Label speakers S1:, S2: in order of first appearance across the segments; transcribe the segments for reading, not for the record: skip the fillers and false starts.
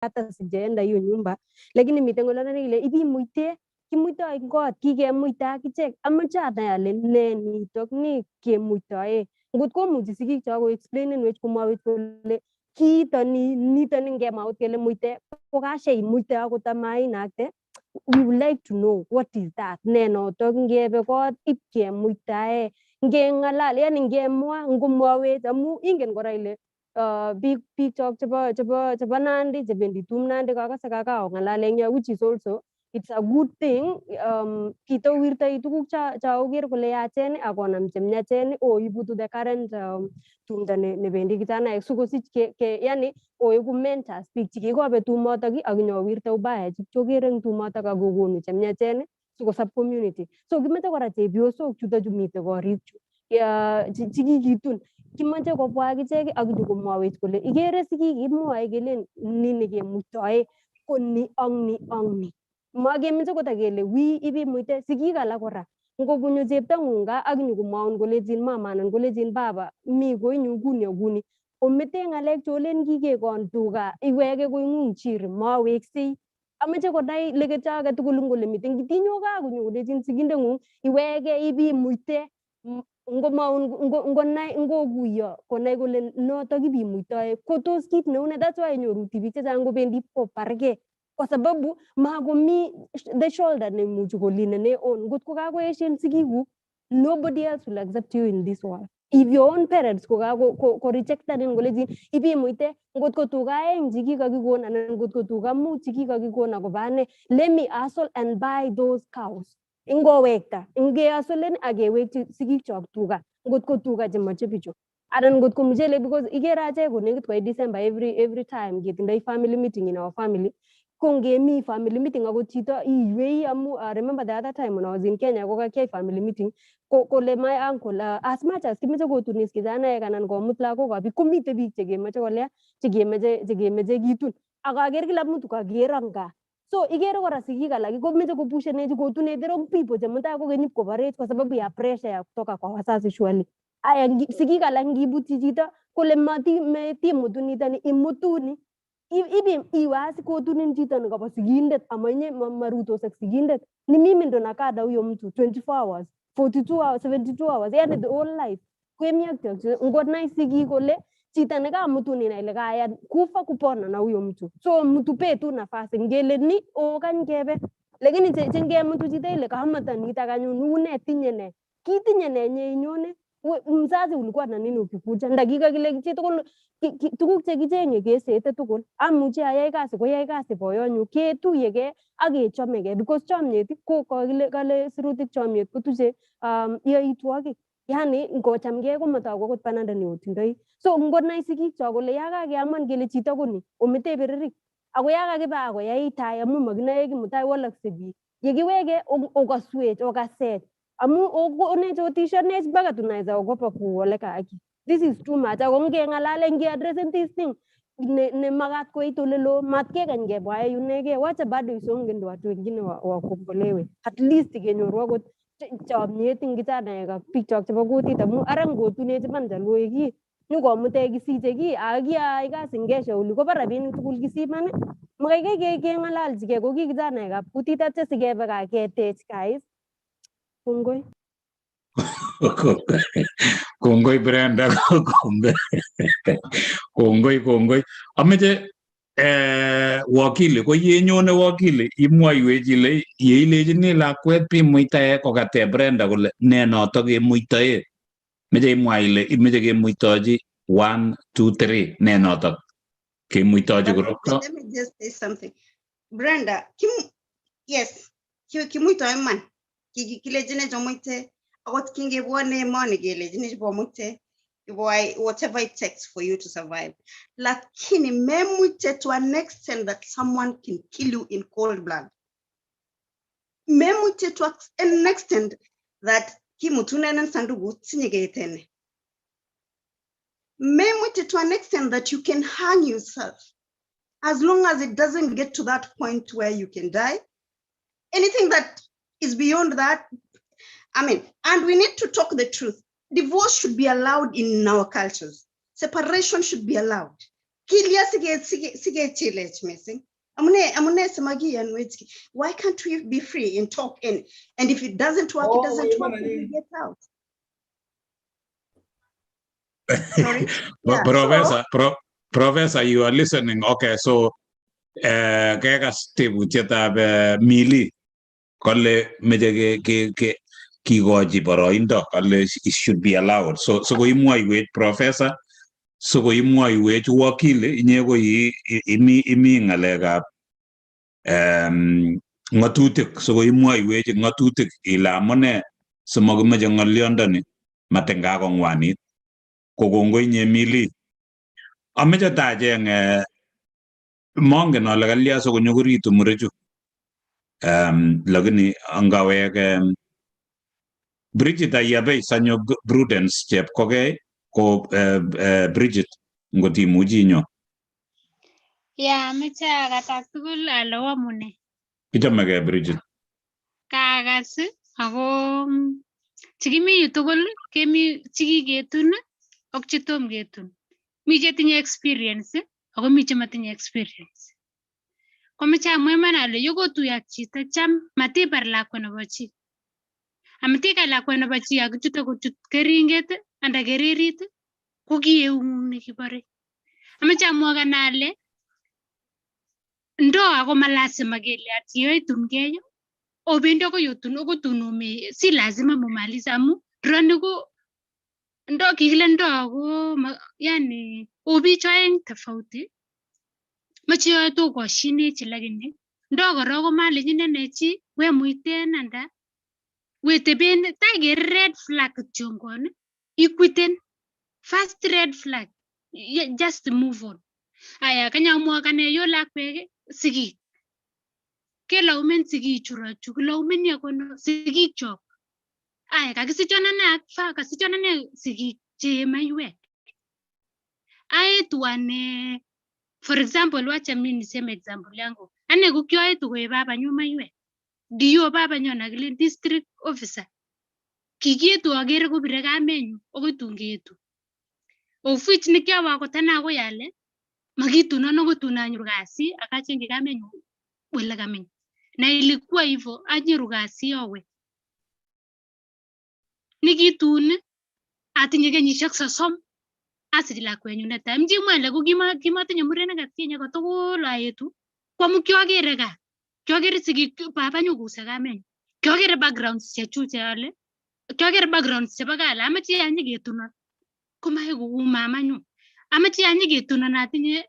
S1: hata sijaenda hiyo nyumba, lakini mitengolana ile ibi muite kimuitoi got kikemuita akichek amache anai ale ne nitok ni kemuitoe ngot komuchi sigik cho ko explainenwech komwawech kole kiitoni nitoni ngemwaut kele muite kokashei muite akot amainakte. We would like to know what is that ne notok ngebe kot ipkemuitae ngengalal yani ngemwa ngomwawech amu ingen kora ile biik chok chebo Nandi chebendi tum Nandi kakase kakao ngalale eng yo, which is also it's a good thing. Kitowirtoi tuguk cha oker kole yachen akonam chemyachen oibu to the current tumdo nebendi kijanaek sikosich yani oiku mentors biik chikikobe tumotok ak nyowirte ubaya chikokere eng tumotok akokonu chemyachen sikosub community. So kimeche kora chepyosok chutokchu mite korikchu chikikitun kimache kobwa akichek ak nyokomwawech kole ikere sigik imwoe kelen ni nekemuitoe ko ni ak ni ak ni. Makemeche kotakele wi ibimuite sigik alak kora ngobunyo cheptong'ung gaa ak nyokomwaun kolechin mama anan kolechin baba mi koinyu kuni ak kuni omete ng'alek cholen kikekon tuga iweke koing'ung chiri maweksei. Amache konai leketyo age tugul ngole miten kitinyo gaa konyokolechin sigindeng'ung iweke ibimuite ngomwaun ngonai ngokuyo konai kole notok ibimuitoe ko tos kit neune. That's why inyoru tibik chechang kobendi kobargei kwa sababu makomi the shoulder nemuchi kolinene on. Ngot ko kakoeshen sigikuk nobody else will accept you in this world. If your own parents ko rejected ngolechin ibimuite ngot ko tuga aeng chikikakikon anan ngot ko tuga mut chikikakikon akoba ane let me hustle and buy those cows. Ingowekta ingehasolen akewekchi sigik chok tuga ngot ko tuga chemache bichu anan ngot ko mchelek because ikere achek konekit koit December every time ketindoi family meeting in our family ko ngemi family meeting akot chito iywei amu remember the other time when I was in Kenya ko kakiyai family meeting kole my uncle as much as kimeche kotunis kijanaek anan komut lagokab biik komite biik chekemeche kolea chekemeche kitun akaker kila mtu kakerong gaa. So ikere kora sigik alak komeche kopushenechi kotunech the wrong people chemutai kokeny ipkoborech kwa sababu ya pressure ya kutoka kwa wazazi surely. Aya sigik alak ngibutyi chito kole metimutu nitoni imutuni iwe asikotunin chito nekabo sigindet amainye marutos ak sigindet ni mimi ndo nakada huyo mtu 24 hours 42 hours 72 hours yani the whole life kwemiaktok ngonai sigik kole chito nekamutuni na ile kaya kufa kupona na huyo mtu so mtupe tu nafasi ngele ni okany kebe lakini chengemutu chito ile kamatanita kanyun une tinye ne kitinye ne nyeinyone mzazi ulikuwa na nini ukikuja dakika kile chitugul tuguk chekichenge kesete tugul amuche ayai kasi koyai kasi boyonyu ketuyege ak kechomege because chomyet ko kale sirutik chomyet kotuche yoitwogik yani ngochamgei komatogu akot bananda neotindoi so ngonai sigik chok kole yakakeaman kele chito koni omete biririk ako yakakiba akoyai tai amu makinoe kimutai walaksei biik yekiweke okaswech okasech amu okonech otishonech mpaka tunaweza ogopa kuoleka haki. This is too much. Ako ngengalale ngeaddressen this thing ne magat koit olelo matkekany kebwae yunege wacha bado isonge watu wengine wakombolewe at least kenyoru akot chomyet ing kijanaek ak biik chok chebo kutit amu ara ngotunech iman chalwoeki nyokomute kisiche ki akiyai kasi ngeshauli kobo rabinik tugul kisiman makaikai kengalalchigei ko ki kijanaek ab kutit atya sikebe kaa ketech guys. Kongoi.
S2: Kongoi Brenda, kongoi. Ameche wakili ko yenyone wakili imwoiwech ile yeilechini lakwet bimuitae kokate Brenda kole ne notok kemuitae. Meche imwa ile imeche kemuitochi 1 2 3 ne notok kemuitochi korokto.
S3: Let me just say something. Brenda, yes, kimuitoe man. Kilechine chomuite akot kingebwone emoni kelechine chomuite whatever it takes for you to survive. Lakini memuite to an extent that someone can kill you in cold blood. Memuite to an extent that kimutunenen sandugu sinyegeitene. Memuite to an extent that you can hang yourself. As long as it doesn't get to that point where you can die. Anything that is beyond that, I mean, and we need to talk the truth. Divorce should be allowed in our cultures. Separation should be allowed. Kilya sige chillage missing. Amune samagi and why can't we be free and talk and if it doesn't work, it doesn't work, we get out. Sorry? Yeah.
S2: Professor, you are listening. Okay, so kaya step mili kole meje ke kigoji boroindo kole it should be allowed. So go imwa Professor, so go imwa wakili inye go imi ngalega ngatutik, so go imwa ngatutik ila amune sumagumeje ngoliondoni matenga kongwanit kogongo inye mili ameche tajeng mongen ale kalya so konyokoritu murechu lakini angawek Bridget ayabe sanyo Prudence chepkogei ko Bridget ngotimuchi inyo.
S4: Ya ameche akatak tugul ale wamune.
S2: Ichomegei Bridget.
S4: Kakas ako chikimi yu tugul kemi chikiketun ak chetom ketun. Mi chetinye experience ako mi chematinye experience. Komeche amwa iman ale yokotuye ak chito cham matibar lakwet nebo chi. Amatikai lakwet nebo chi akichute kochut keringet anda kererit ko kieung'ung nekibore. Ameche amwakan ale ndoa ko malasima kele ati yoitungei obendi akoi otun ome si lazima mumalize amu rani ko ndoa kikile ndoa ko yani obich oeng tofauti mache yoe tokoshinech lakini ndoa kora ko malechin ene chi we muiten anda we teben tai red flag kityongon ikwiten first red flag just move on. Aya kanyamwakane yo lakwek sigik kelaumen sigik churachu kelaumen yakono sigik chok. Aya kakisichon ane sigik che maiwek. Aetu ane for example wacha mimi niseme example yangu. Ane kukyoetu koe babanyu maiwek. Diyo babanyo nakile district officer. Kikietu agere kopire kamenyu akoi tungeetu. Of which nikyawa kotana ako yale makitunon ako tun anyoru kasi akachenge kamenyu wele kameny. Na ilikuwa hivyo anyoru kasi awe. Nikitun atinye kenyisiek 30 asich lakwenyu netai. Mji mwale ko kimatinye murenik atkinye kotugul aetu. Kwamu kyogere ka. Kyogere sigik babanyu kuse kamenyu. Kyogere backgrounds chechu ale. Kyogere backgrounds chebo kala amache anyiketunon. Komae kou mamanyu. Amache anyiketunon atinye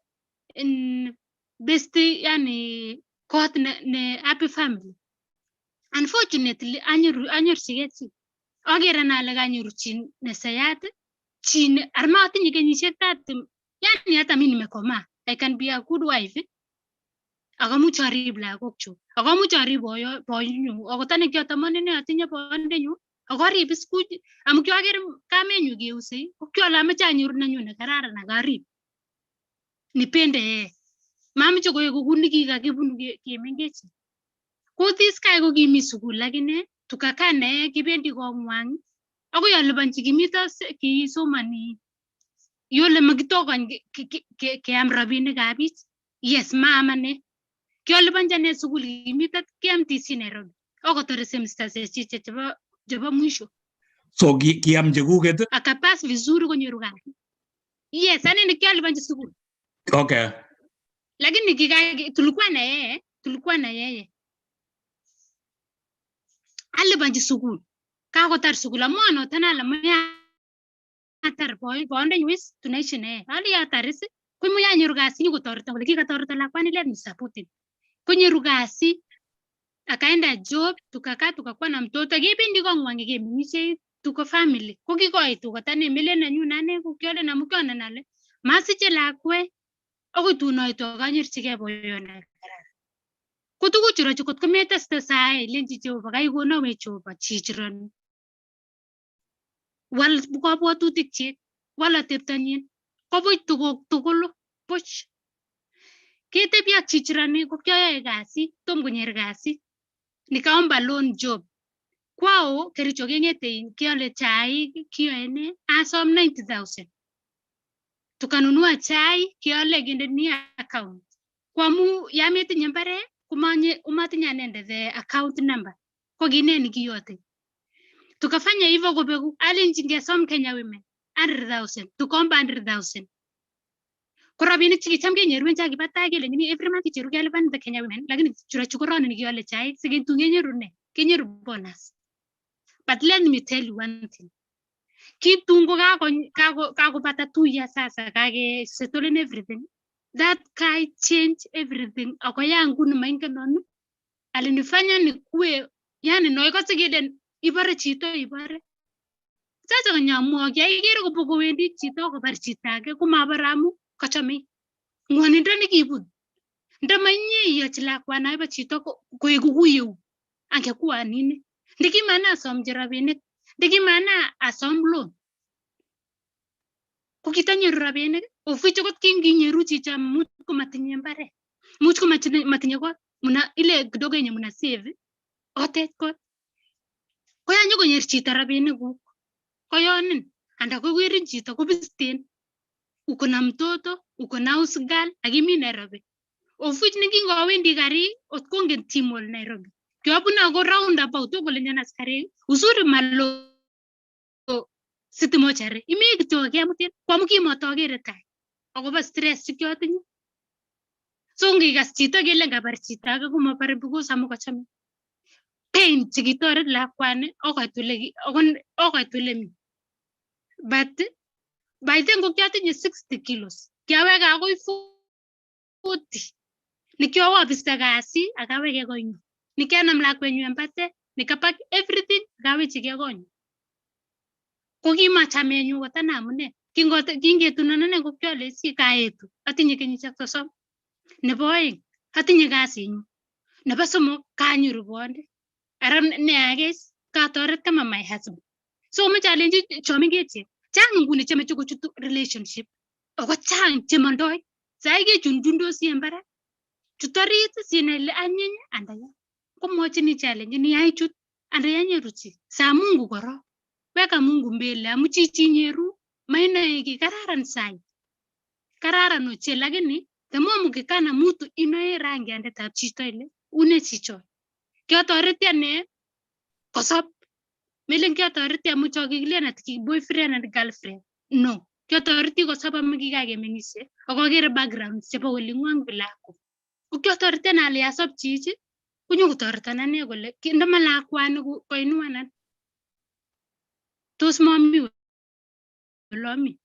S4: best yani kot ne happy family. Unfortunately anyorchigei chi. Agere nale kanyoru chi nesayat chi armatinye kenyisiek 30 yani hata mimi nimekoma. I can be a good wife. Akamuch arib lagokchu. Akamuch arib boyonyu. Akotane kyotamani ne atinye bondenyu. Akarib iskuch amu kyogere kamenyu keusei. Kyole amache anyoru nenyu nekararan akarib. Nipende mamache koeku kuni kikakibunu kemengech. Kutis kai ko kimi sukul lakini tukakaa naye kibendi kongwang akoi alipanchi kimito kisomani yole makitokon keam rabinikab bich. Yes maamane kialipanchi ane sukul kimito KMTC Nairobi akotore semesters chebo mwisho.
S2: So kiam chekuket
S4: Akapass vizuri konyoru kasi. Yes ane nikialipanchi sukul.
S2: Okay.
S4: Lakini tulikuwa na yeye. Alipanchi sukul. Kakotar sukul amwano tanala maya atar bonde nyuis tunaishi naye. Ali atarisi kumuya nyoru kasi nyukotoreta kole kikatoreta lakwani let nisapoti. Kunyoru kasi akaenda job tukakuwa na mtoto kibendi kongwange kemingishe tuko family. Kokikoitu kotane mele nenyu nane kukyole na mukyon nale. Masiche lakwe akoi tunoitu akanyorchigei boyot. Kutukuchuro chukot kometeste sae lenji Jehova kaikonawech Jehova chichiron. Wal kabwatutik chik, wal ateptonyin. Kobuch tuguk tugul buch. Ketebi ak chichirani ko kyoyoe kasi, tom konyor kasi. Nikaomba loan job. Kwao Kericho kengete kiole chaik, kiyoe ne? Asom 90,000. tukanunua chai kiole kindeni account kwamu yametinye mbaret umatinye anende the account number ko kineni kiyote tukafanya hivyo kubegu alinji ngesom Kenya Women 100,000 tukomba 100,000 korabini chikicham kenyeru cha kipata kele ngini every month chiru kelipan the Kenya Women lakini chura chukoroni ni kiole chai sikintu kenyeru bonus. But let me tell you one thing. Kitungo kakopata 2 years sasa kage settle in everything. That guy changed everything. Ako yangu ni maingenon. Alinifanya nikuwe yani noiko sigeden ibare chito ibare. Sasa kanyamwa kiagere kopoko wendi chito kobar chito age kumabaramu kachame. Ngwanindo nikibun. Ndamanye yachila kwa naiba chito koekukuyu. Angekuwa nini? Ndiki mana asom rabinik. Ndiki mana asom loan. Kukitanyeru rabinik oficho kot kinginyeru chicha much ko matinye mbare. Much ko matinye ko muna ile kidogo yenye muna save otet ko. Ko yanyo konyer chito rabinik ku. Ko yonin anda ko wirin chito kubisten. Uko na mtoto, uko na house girl, akimi Nairobi. Ofich ningingowendi gari ot kongen timol Nairobi. Kiwabuna go round about ko lenya askari uzuri malo city mochari imi kityo kemutin kwamuki motogere tai akoba stress chikyotinye so ngigas chito kele ngabar chito age kumabare because amukochame pain chikitoret lakwani okoitule mi but by then ko kyatinye 60 kilos kyaweka akoi 40 nikyowa bista kasi akaweke konyu nikianam lakwenyu empate nikapak everything akawechike konyu kokimachamenyu kotana amune kingetunanane ko kyolesi kaetu atinye kenyisiek 30 nebo oeng atinye kasinyu nebo somok kanyoru bonde ara ne age katoret kama my husband so me challenge chomingeche chang nguni cheme chukuchutu relationship ako chang chemondoi sai ke chundundosi embara chutorit sinele anyiny andaya komwochini challenge ni aichut andaya nyeruchi sa Mungu koro weka Mungu mbele amuchichi nyeru maina iki kararan sai kararan oche lakini temo mukikana mutu inoe rangi andetab chito ile une chicho kyotoreti ane kosop melen kyotoreti amucho kikilena tiki boyfriend and girlfriend no kyotoreti kosop amu kikakemengise akokere background chebo olingwang bilako kyotoreti ale asop chichi kunyokotoreton ane kole ndama lakwani koinuanan tos mami lomi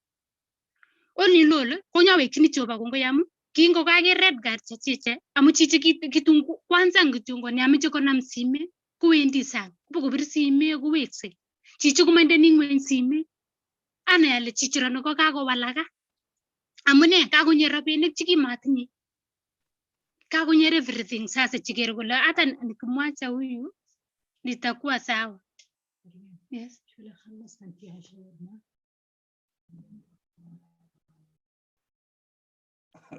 S4: oni lole konyawekchini Jehova kongoi amu kingokake red guard chechiche amu chichi kitungu kwanza kitungu ni amiche konam sime kuwendi sang kopir sime kuwekse chichi komandeni ngwen sime ana yale chichi rano ko kakowalaka amune kakonyer rabinik chikimatinye kakonyer everything sasa chikere kole hata nikimwacha huyu nitakuwa sawa. Yes.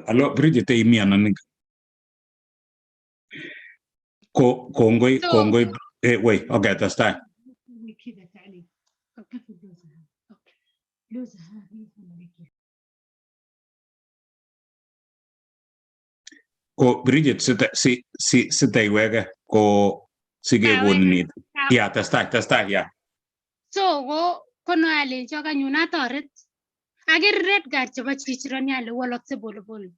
S2: Alo Bridget imi ananik kongoi wait okay testai ko Bridget sitaiweke ko sikekoninit ya testai ya
S4: so kono ale chokanyun atoret aker red guard chebo chichironi ale walokse polepole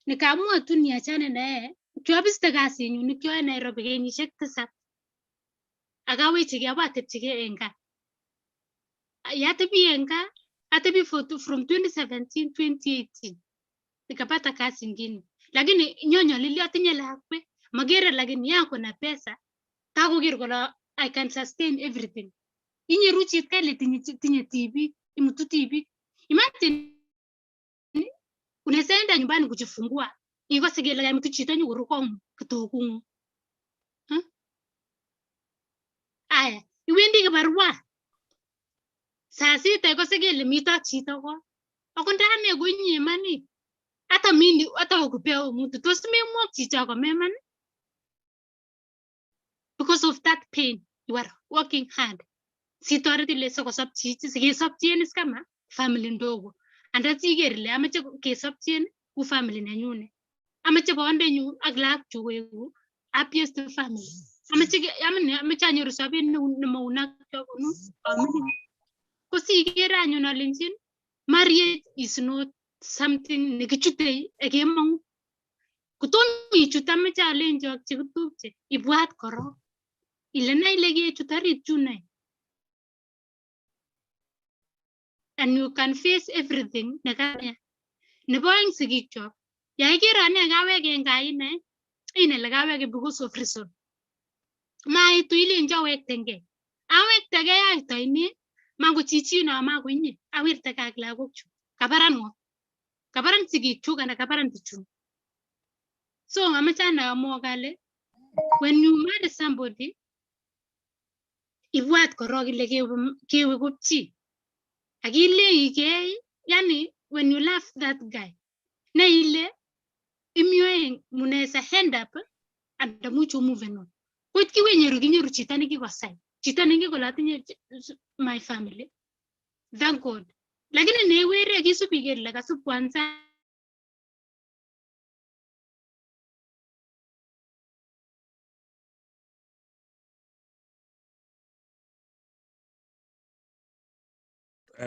S4: nikamua tu niachane naye kiabiste kasinyu nikyoe Nairobi kenyisiek 7 akawechike abatepchike en gaa yatebi en gaa atebi from 2017-2018 nikapata kazi ingine lakini nyonyolili atinye lakwe magere lakini yako na pesa takoker kole I can sustain everything inyeru chit kale tinye TV imutu TV imagine unaweza enda nyumbani kujifungua ikose kele kama mtu chito nyuruko kitokungu aya iwendi kibarua saa sita ikose kele mito chito ko ako ndane gonye mani hata mimi hata ukupea mtu tosimemwa chicho ko memani because of that pain you are working hard sitoreti ile soko sop chichi sikisop chienis kama family ndogo Andat iger le amache kesopchen ku family nenyune. Amache bondenyu ak lakchu koeku happiest family. Amache anyoru sobet nemaunak chobunu family. Ko siker anyun alenjin marriage is not something nekichute ekemong. Kotom ichut amache alenjo ak chekitupche ibwat korok. Ile na ile kechut arit chunai. And you can face everything nekanya. Nebo aeng sigik chok. Ya ikere ane kaweke eng gaa ine le kaweke because of reason. Maitu ilenjo wektengei. Awektegei aitoini mango chichino mango inye. Awirtege ak lagokchu. Kabaran ngo. Kabaran sigik chuk ana kabaran bichu. So amache amwa kale when you marry somebody ibwat korok ile kewe kopchi. Akilei yani when you love that guy na ile imyoe munaweza end up and mucho move on. Kot kinyoru chito nekikosai. Chito nekikolatinye my family. Thank God. Lakini newere kisubi kele kasub kwanza.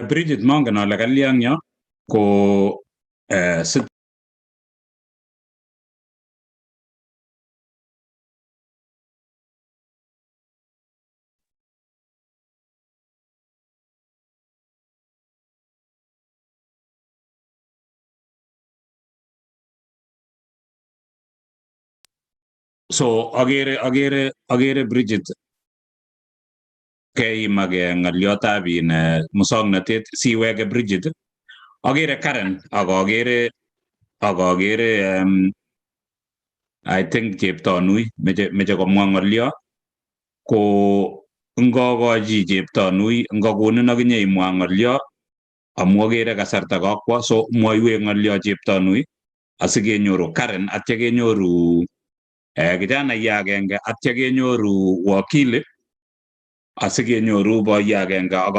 S2: Bridget mongen ale kalyan yo ko so agere Bridget keimage ng'oliotab musongnotet siwege Bridget agere Karen ak agere I think cheptonui meche komwa ng'olio ko ngogochi cheptonui ngokonin akinye imwa ng'olio amu agere kasarta kakwo so mwaiwech ng'olio cheptonui asikenyoru Karen atya kenyoru kijanaiyat agenge atya kenyoru wakili asikenyoru boiyo agenge ak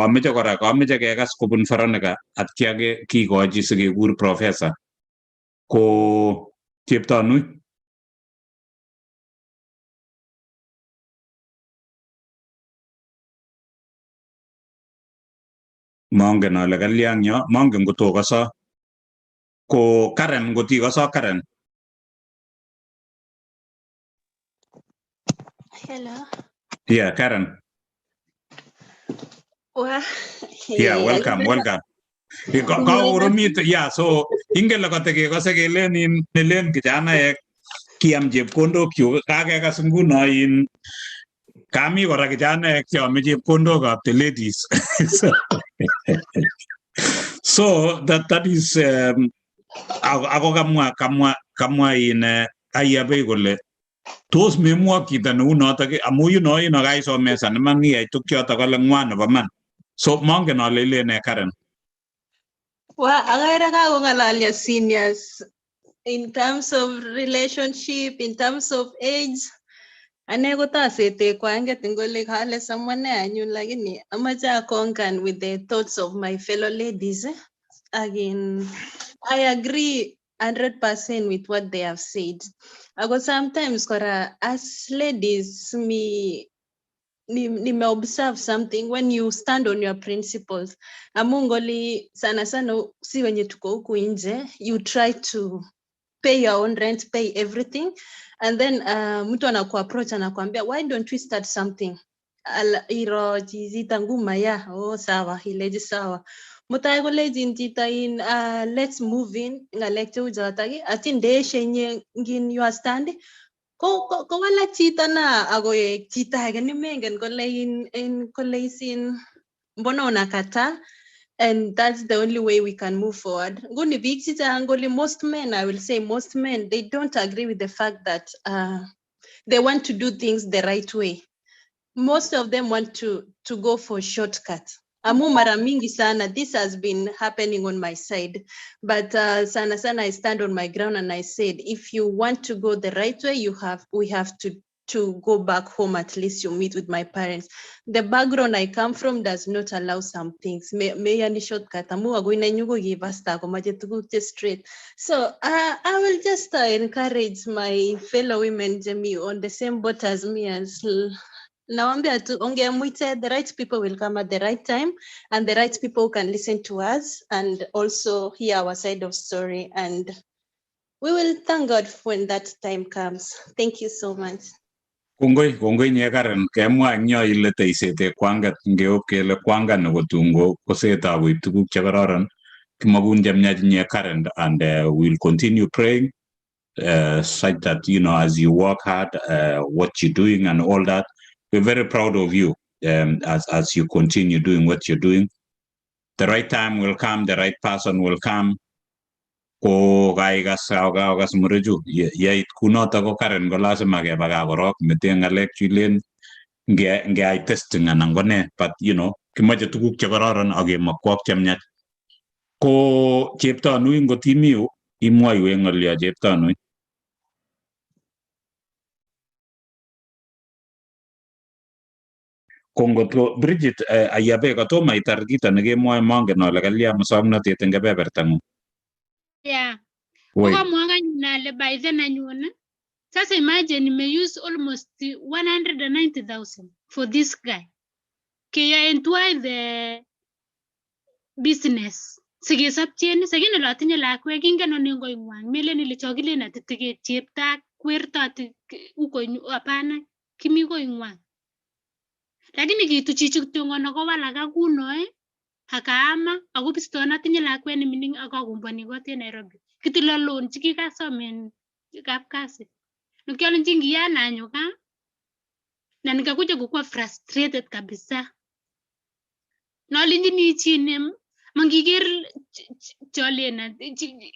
S2: kameche kekas kobun Veronica atya kikochi sikekur professor ko cheptonui. Mongen ale kalyan yo, mongen kotokoso ko Karen ngotikoso Karen.
S5: Hello.
S2: Yeah, Karen.
S5: Well,
S2: Yeah, welcome. Kakoromit, yeah, so ingele katekekose kelen nelen kijanaek kiam chepkondok chuk kakekas nguno kami kora kijanaek cheame chepkondok ab the ladies. So that is ako kamwa ayabei kole tos memwok chito neu notok amu yuno kaisomesan iman iyai tukchotok kole ng'wan nebo man. So mongen ale ilen Karen.
S5: well, agere kakong'alalyo seniors in terms of relationship, in terms of age. Ane kotasete kwanget ngole kale someone anyun lakini amache akongan with the thoughts of my fellow ladies. Again, I agree 100% with what they have said. Ako sometimes kora as ladies nime observe something when you stand on your principles. Amungoli sana si wenye tuko huku nje, you try to pay your own rent, pay everything, and then mtu anakuapproach anakuambia why don't we start something iro jizita nguma ya sawa hileji sawa mutai kolejin jita in let's move in ngalek cheu jotaki atin deshe nye ngin you stand ko wala chita na agoye chita age ni mengen kole in kole isin mbona unakata. And that's the only way we can move forward. Most men, I will say most men, they don't agree with the fact that they want to do things the right way. Most of them want to go for shortcuts. Amu mara mingi sana, this has been happening on my side. But sana I stand on my ground and I said, if you want to go the right way, we have to to go back home, at least you meet with my parents. The background I come from does not allow some things. May any shortcut. Straight. So I will just encourage my fellow women, Jamie, on the same boat as me. As the right people will come at the right time, and the right people can listen to us and also hear our side of story. And we will thank God when that time comes. Thank you so much.
S2: Kongoi nye Karen kemwa nyo ile teisete kwangat ngeo kele kwangat nebo tungo koseta with tuguk chekororon kimagun jamnyaj nye Karen, and we'll continue praying such that as you work hard, what you're doing and all that, we're very proud of you as you continue doing what you're doing. The right time will come, the right person will come. Ko gas mureju yait kunota ko Karen ko lazima ke baga korok mete ngalek chulen nge ai testing anan ko ne, but kimache tuguk chekororon ak kemakwak chemyach. Ko cheptanui ngotimiu imwoiwe ngolyo cheptanui. Kongot Bridget ayabe katoma itar kita nekemwoe mongen ale kalya musoknotet eng kebebertangung.
S4: Yeah. Kokamwa nale by then anyone. Sasa imagine may use almost 190,000 for this guy. Kaya entwine the business. Sige sapchen sagina latinye lakwe kingen onengo ingwan. Mele nilichogile na titige chepta kwerta uko apana kimi ko ingwan. Lakini kitu chichuktungo nakowala kakuno hakaama ako pistona tinye lakwe ni mining akakumbani kote Nairobi. Kitilo loan chiki kasomen kapkasi. Nukiona njingi yana anyoka na nikakuja kukuwa frustrated kabisa. Nalinji ni chine mangiger chole na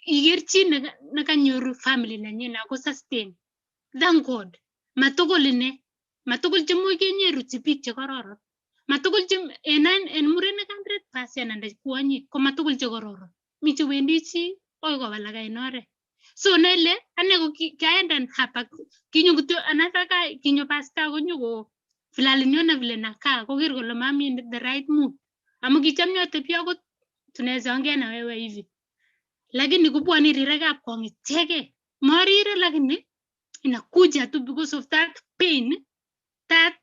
S4: iger chine nakanyoru family na nyina ko sustain. Thank God. Matugol chemo kenyeru tipik chekororon. Matugol chem en murene 100% and kwonyi ko matugol chekororon. Mi chewendi chi oi ko walaga inore. So nele ane ko kaenda hapa kinyo kuto anataka kinyo pasta ko nyugo filalinyo na vile nakaa ko kiro lo mami in the right mood. Amu kichamnyo tepia ko tunaweza ongea na wewe hivi. Lakini kupwani rirega kongi cheke. Marire lakini inakuja tu because of that pain, that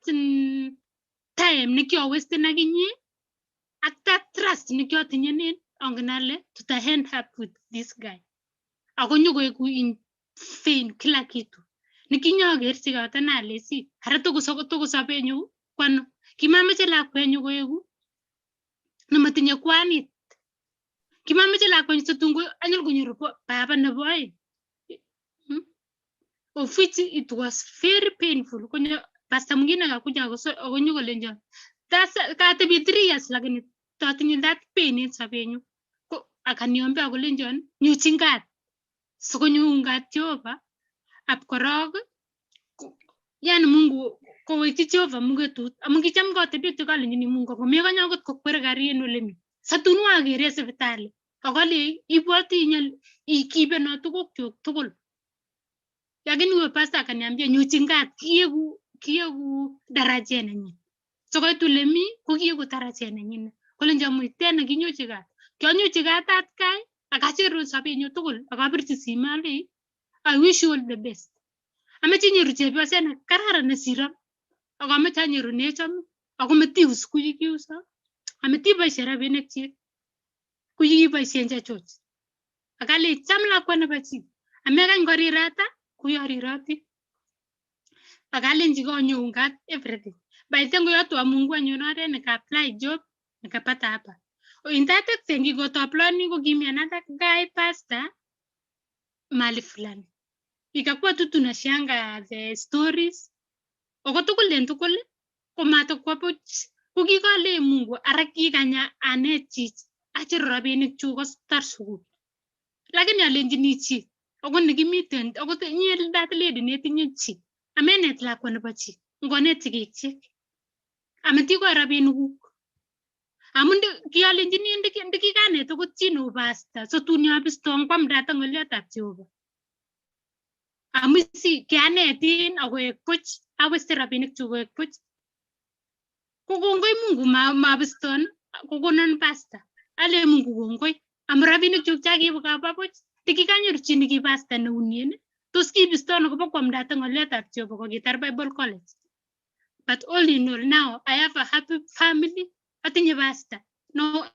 S4: time nikyo waste na kinyi at that trust nikyo tinye nin ongnale tuta hand up with this guy. Ako nyugo in fain kila kitu. Nikinyo gersi kata nale si hara to sape nyu kwano kimameche lakwe nyu koegu na matinye kwanit. Kimameche lakwe nyu tungo anyol kunyoru baba na boy. Of which it was very painful. Kunyo pasta mwingine akakuja akonyo kolenjo katebi 3 years lakini tatinye that pain in sabenyu. Ko akaniombea kolenjo nyuchingat. Sokonyungat Jehova ap korok yani Mungu kowekchi Jehova mugetut amu kicham kotebi tukalenjini Mungu ko mekanyo akot kokwer gari en olemi satunu akere sipitali akale ibwati inyal ikibeno tuguk tugul. Lakini we pastor akaniambia nyuchingat kiegu daraja nenyin. Sokoit ulemi ko kiegu daraja nenyin. Kolenjo muitena kinyochi gat. Kyonyochi gat atkai akacheru sabenyu tugul akabirchi simali. I wish you all the best. Ameche nyoru chepyoset kararan nesiro. Akameche anyoru nechom akometi uskuyi kiuso. Ameti boisie rabinik chik. Kuyi boisie chechot. Akale cham lakwa nebo chi. Amekany korirata kuyoriroti. Akalenji konyoungat everything. By the time yoto Mungu anyonore nika-apply job nikapata hapa. In that thing go to apply ko give another guy pastor mali fulani. Ikakuwa tu tunashanga the stories. Tukul komato kwa puch. Kukikale Mungu arakikanya anechich achiru rabinik chu ko star sukul. Lakini alenji ni chi. Ako nikimiten ako nyel that lady netinye chi. Amenet lakwa nebo chi. Ngonet sigik chik. Ameti ko rabinik. Amunde kialenji ni ndikikanet ako chi no pastor. So tunya pistong kwam data ngolyotab Jehova. Amisi kianetin ako puch aweste rabinik chu koek puch. Kongoi Mungu mabiston kokonon pasta. Ale Mungu kongoi. Am rabinik chu chakiibu kaba puch. Tikikanyorchini ki pasta neunien. Tos kibiston akobo kwamdata ng'olyotab Jehova kokitar Bible College. But all in all, now I have a happy family. Atinye pasta. No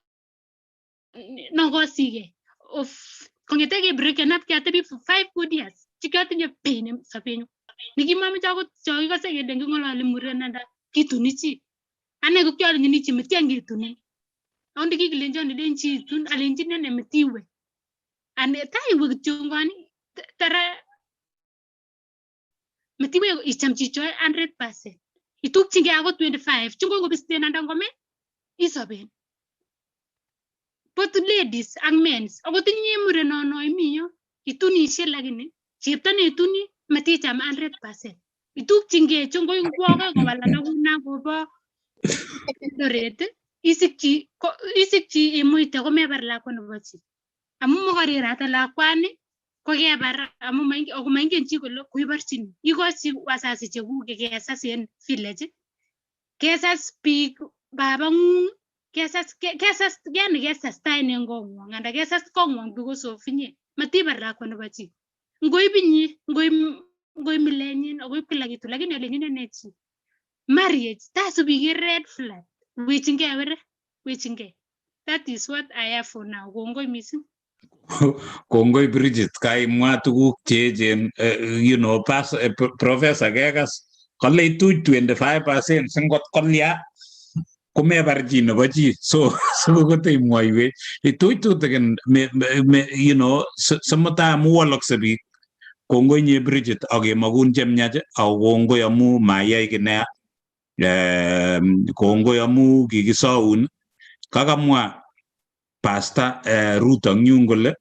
S4: kosige. Of kongeteke breaking up kiatebi for 5 good years. Chikatinye pain sapenyu. Nikimami chakot chakikase kele nging'ololi murenanda kituni chi. Ane ko kyolingini chi metian kituni. Aunde kikilenjon ilenchi itun alenchi nene metiwe. Ane taiwe kityo ngoni tara metiwe icham chicho 100%. Itukchinge ako 25. Chungo ngobisten anda ngome isoben. Both ladies and men. Ako tinye murenono imiyo. Ituni ishe lakini. Chepto ne ituni maticham 100%. Itukchinge chungo yung kuwaka kawalana kuna kubo. Dorete. Isikchi imuite komebar lakwa nebo chi. Amu mokorirata lakwani kokebar amu maingen chi kole kuibarchin. Ikochi wasasi chekuke kesas en village. Kesas biik babang'ung. Kesas yani kesas taine ngong'wong anda kesas kong'wong because of inye. Matibar lakwa nebo chi. Ngoib inye, ngoib milenyin, ngoib kila kitu lakini alenyin ane chi. Marriage, tasubi red flag. Wechinge. That is what I have for now. Kongoi missing.
S2: Kongoi Bridget kaimwa tuguk cheechen Professor Gekas kole itu 25% singot kolya komebar chi nebo chi so kote imwoiwech ituitutikin simutai amu walokse biik. Kongoi nye Bridget akemakun chemyach ako kongoi amu mayai ki neya. Kongoi amu kikisoun kakamwa Pastor Ruth ang yung kole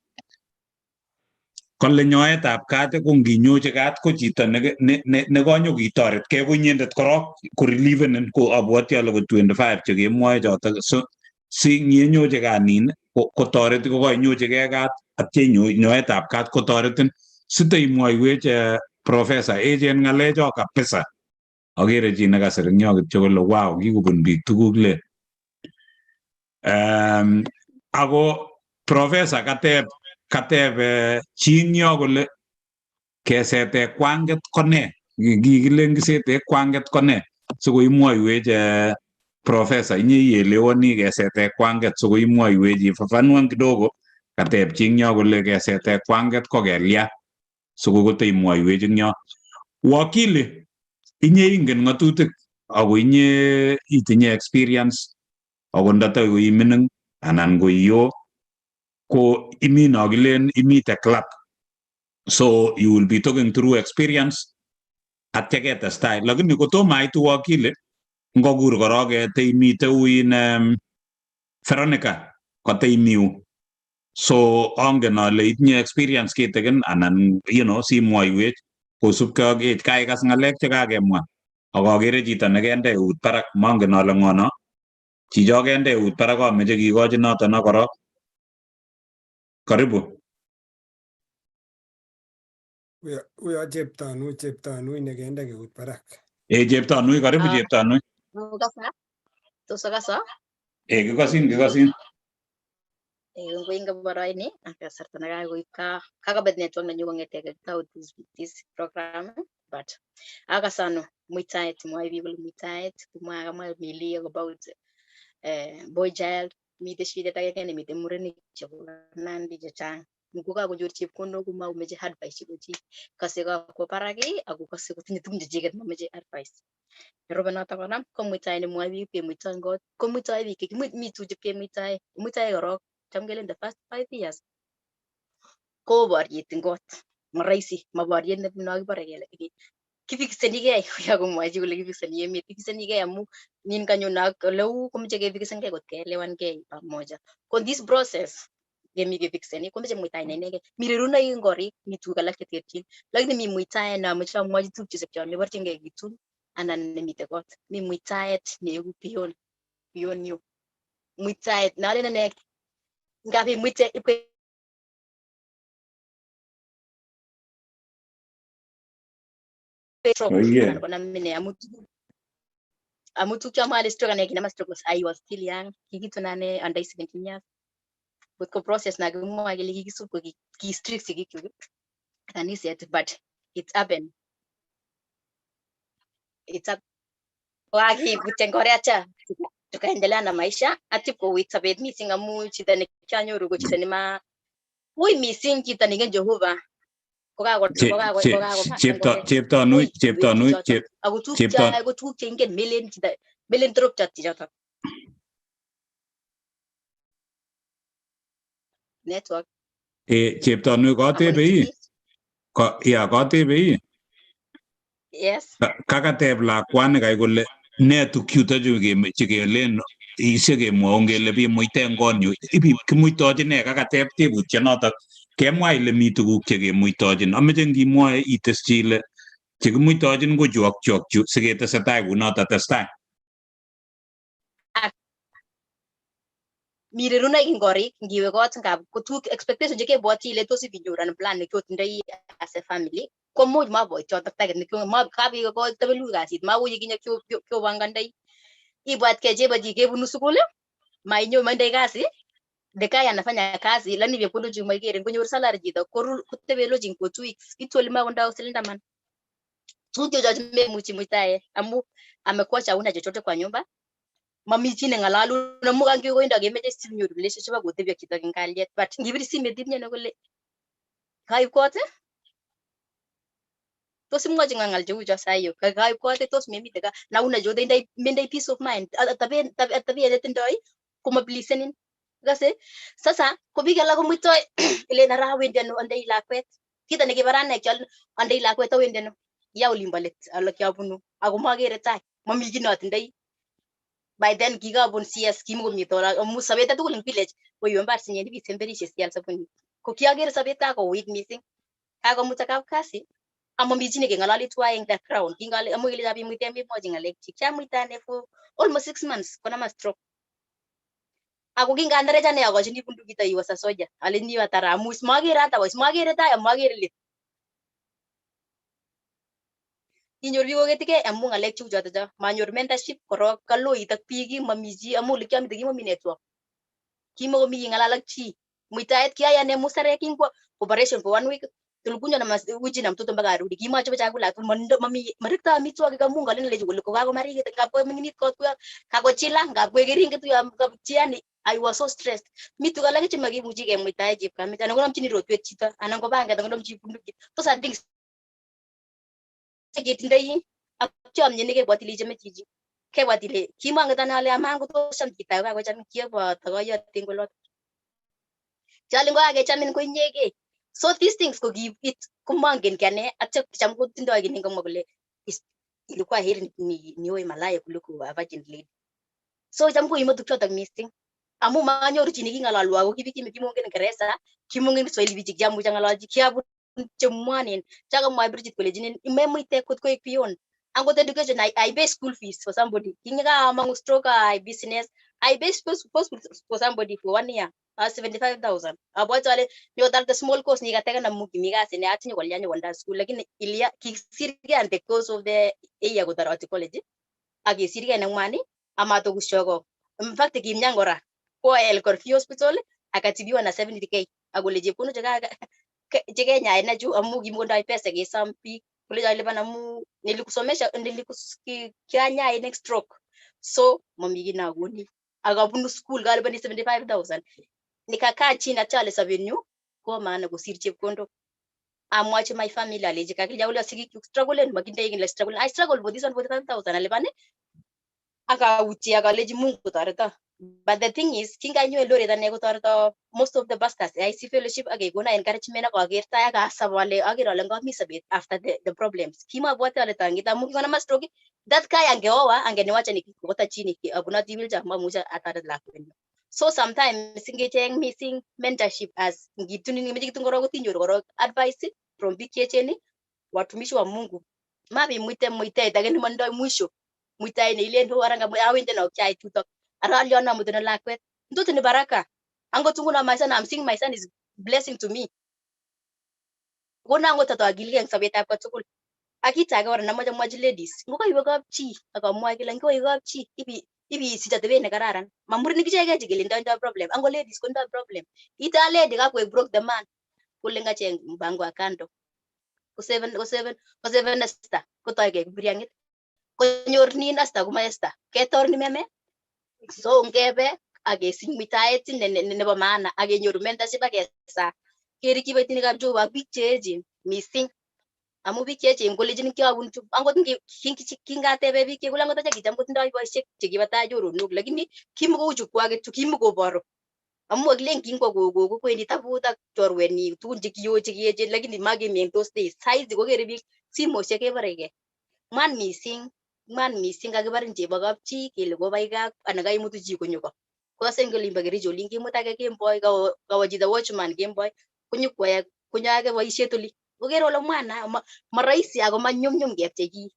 S2: nyoetab kat ko nginyochi kat ko chito ne konyo kitoret ke ko inyendet korok ko relievenen ko abwati ale ko 25 chekemwoe choto so si nyenyochi kanin ko toreti ko konyochi ke kat atye nyoetab kat ko toretin site imwoiwech Professor echen ng'alecho kabisa. Agere chi nekasir eng yo kityo kole wow kikobun biik tuguk le. Ako Professor kateb chi ing yo kole kesete kwanget kone kikilen kisete kwanget kone siko imwoiwech Professor inye ielewani kesete kwanget siko imwoiwech ifafanuan kidogo. Kateb chi ing yo kole kesete kwanget ko kelya siko kote imwoiwech ing yo. Wakili inye ingen ng'atutik ako inye itinye experience ako ndatai ko imining anan ko iyo ko imi nakilen imite club so you will be talking through experience atya ketestai lakini kotomo aitu wakili ngokur korok teimite uin Veronica koteimiu so angen ale itinye experience kitikin anan simwoiwech kosubkei ak age kaikas ng'alek chekakemwa akakere chito nekende eut barak mangen ale ng'ono chicho kende eut barak ameche kikochi noto no korok. Karibu.
S6: Uyo cheptanui nekende eut barak.
S2: Cheptanui, karibu cheptanui.
S7: Tos
S2: Kikosin.
S7: Ngoinga boroini ak kasarta nekakoib kakabet network nenyu kong'ete kakitau this program but akasano muitaet mwoe biik kole muitaet kamwa mili about boy child mite shidet age nemite murenik chebo Nandi chechang ngokakonyor chepkondok komakomeche advice chebo chi kase kakwo barak ako kase kotinye tugun chechiket mameche advice nerupe noto kora ko muitaet nemwoe biik kemuitoi kot ko muitoi biik mi tuguk chekemuitoi korok cham kelen the first 5 years ko boriet ing kot marahisi maboriet nekibore kele kifiksenigei yakomwochi kole kifikseni emet kifiksenigei amu nin kanyon ak oleu komeche kefiksenkei kot keelewankei pamoja ko this process kemi kefikseni komeche muitaet inegei mi rerunoik ing korik mi tuguk alak cheterchin lakini mi muitaet nameche amwochi tupche sepchon neborchinkei kitun anan nemite kot mi muitaet neiku beyond you muitaet nalen ane ngapi muite stroke anan konamin amu tukyo amwale stroke ane kinama stroke was I was still young kikitunane under 17 years with the process na kimwa kele kikisup ko ki strict sikikyuk kanisiet but it's happened it's up waki kutengoreacha tukaendelea na maisha atiko wait sabet missing amu chito ne kyanyoru ko chito nima ui missing chito ne Jehova ako tukche ingen melen trop choto network
S2: cheptonui katebe
S7: yes
S2: kakateb lakwani kai kole ne tukchuto chekelen isekemwaun kele bimuite ngonyu kimuitochin ne kakateb tebutyonotok kemwa ile mi tuguk chekemuitochin ameche ngimwoe iteschi ile chekimuitochin ko chu siketesetai kunoto testai
S7: mirerunoik ing korik ngiwe kot ngap ko tuguk expectation chekebwoti ile tos ibinyoru anan plan nekotindoi as a family komuch maboit chotok target kabiko kot tabelu kasit mauye kinye kyopangandoi ibwat kechebaji kebunu sukul mainyo mandai kasi dekai anafanya kazi lani vyekundu jumaigere ngonyoru salary jito kutebe lodging for 2 weeks itoli makondao silinda man tukyo jojo memuchi muitae amu amekuwa chauna chochote kwa nyumba mami chi nengalalu namu kangekoindo kemeche sinyoru relationship ak kotebyo chito eng kalyet but ngibir simet imnyane kole kaib kot tos imwochi ngal cheu cho sayo kaib kot tos memite ka nauna jote mendai peace of mind tabia netindoi komaplisenin kase sasa ko biik alak komuitoi ile nara wendi ano andei lakwet kita nekibarane kyal andei lakwet awendi ano ya olimbo let ala kyabunu ako magere tai mami ki notindoi by then kikabun CS kimukomi tora amu sabet tugul eng village koyo mbar sinye ni bisemberishe sial sabuni ko kiager sabet kako wait missing kakomuta kap kasi amami chi nekengalali tuwai eng background kingale amu ile jabi muite mmoji ngalek chi kyamuitane for almost 6 months kona ma stroke ako kingandarecha ne akochini bundukit iwa sa soja alini watara amu smagere hata smagere tai amagere lit inyor biik koketige amu ngalek chu choto cho manyor mentorship korok kaloit ak biik mami chi amu likyamite kimami network kimokomi ngalal ak chi muitaet kiayane musare kingwa operation for 1 week tulikunywa na uji na mtoto mpaka arudi kimacho chakula mami marikta amitwogik amu ngalen leji kole kokakomarikit ngapko minginit kot kakochila ngapko keringet kapchiani I was so stressed mitu kalaki chimakimuchi kemuitae chepkamit anan konamchini rotwet chito anan ko banget anan konamchi bundukit those are things ketindoi ak chomye nekebwatile cheme chichi kebwatile kimangetan ale amangu tos cham chito kakocham kiabot akoyot eng kolot chali ngo akechamin ko inyege so these things ko kibit kumangen kane atya cham kotindoi kini ngomwa kole ilikuwa heri nioe malaya kuliko virgin lady so cham ko imotu chotok missing amu manyoru chi nekingalalwa ako kibiki kimongen Ingereza kimongen Kiswahili bichi kiamucha ngalalchi kiabun chemwanen chakamwa Bridget kolejinin imemuite kot koek pion angot education I pay school fees for somebody kinga among stroke I business I pay for somebody for 1 year 75,000 abwacho ale nyotar the small course nikateka na mukimi kasi ne atinye kolyanyo konda school lakini ilia kisirge and the course of the year kotarati college akisirge nang mani amato kushoko in fact kimnyangora kwa El Corfi hospital akatibiwa na 70k akole chepkono chekenya ina juu amu kimondai pesa kesom biik kole jalipan amu nilikusomesha kianya in stroke so mami kina kuni akabunu school kalipani 75,000 nikakaa chini achale sabenyu kwa maana kusir chepkondo amwache my family aleje kakija ule sikik struggle and makindai kile struggle I struggle for this 145,000 alipani akauti akaleji Mungu tareta but the thing is kinganyo lore tane ko tareta most of the pastors I see fellowship akekona encouragement akakerta akasabale akirole ngami sabet after the problems kimabwate ale tangita mu kikona ma stroke that guy angeoa angeniwacha nikikota chini abuna tibil jamba mucha ataret lakwenyu so sometimes singecheng missing mentorship as ngituni nimeje kitungoro kotinyoru korok advice from big checheni watumishi wa Mungu mabi muite takeni mandoi mwisho muitae ne ile ndo aranga awende na chai tutok ara aliona mudena lakwet ndoto ni baraka ango tunguna my son I'm seeing my son is blessing to me gona ngo tato agili ang sabeta kwa tukul akita age ora namache mwachi ladies ngoiwe kapchi akamwa kila ngoiwe kapchi ibi sicha tebe ne kararan mamurni kichege chigili ndo problem ango ladies ko ndo problem ita lady ka kwe broke the man kule ngache mbango akando ko 7 nesta ko toige briangit ko nyor ni nesta kuma esta ketor ni meme so ngebe age sing mitaet nebo maana age nyoru mentorship age sa keri kibetini kap juba big cheji missing amu bik cheche ngolijin kyabun chu angot kingatebe bik chekula angot acha kicham kotindoi boisiek chekibata choronok lakini kimuko uchu kwake tu kimuko boro amu aklen kingwa gogo kwendi tabut ak chorwenyi tugun chekiyo chekiyeche lakini magimien those days saizi kokere bik simosiek kebareke man missing kakibarin chebo kapchi kele kobaika ana kaimutu chi konyoko kosen kolimba kericho lingimutage kemboi kawo chito watchman kemboi konyokwaya konyoage boisiet oli kokere ole mwana maraisi ako manyumnyum kepchei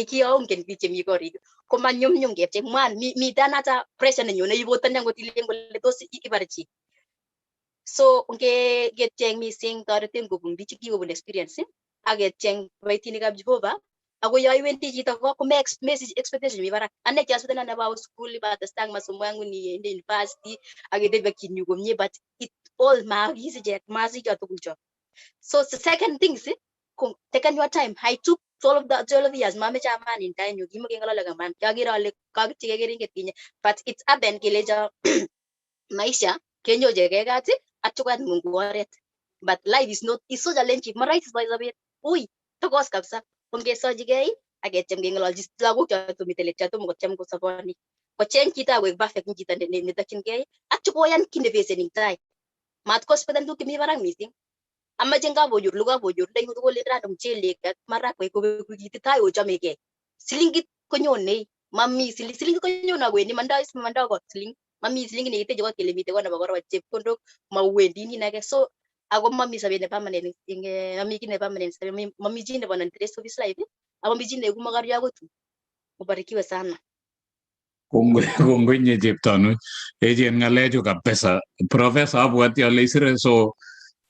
S7: ki aongen biik chemi korik ko manyumnyum kepchei mwan mi danata pressure nenyone iboton angot ilen kole tos ibar chi so ngecheng missing toretin kobun biik chekikobun experience ak kecheng kibaitinikab Jehovah ako yo iwendi chito ko message expectation mi barak ane kiasuten ane bawo school ibatestai ak masomo yangu ni university ak idebe kinyu komie but it all masije tugul cho so the second thing is taken your time I took 12 years mame chaman in time you gimme ngala laga man kagira ale kagitige geringet kinye but it's aben keleja maisha kenyo jege gati atukat mungu oret but life is so challenging marait is by the ui tokos kabisa ongesojigei akechem kengalolji lagok choto mitele chato mo chem ko saboni ko chen kita we perfect kita ne takinkei atukoyan kinde fesening tai mat hospital tu kimi barang missing amache ngabonyor lugabonyor ndai ko le random chele mara ko kiti tai o chameke silingit konyone mami silingit konyona weni mandai ko siling mami silingit ne ite jo kele mite ko na bagoro chepkondok mawendi ni nake so ako mami sabe ne permanent inge mami kine permanent sabe mami jine bwana interest of his life ako mami jine kumagari yako tu ubarikiwe sana
S2: kongoi nye cheptonu echen ngalechu kabisa professor abwati ale isire so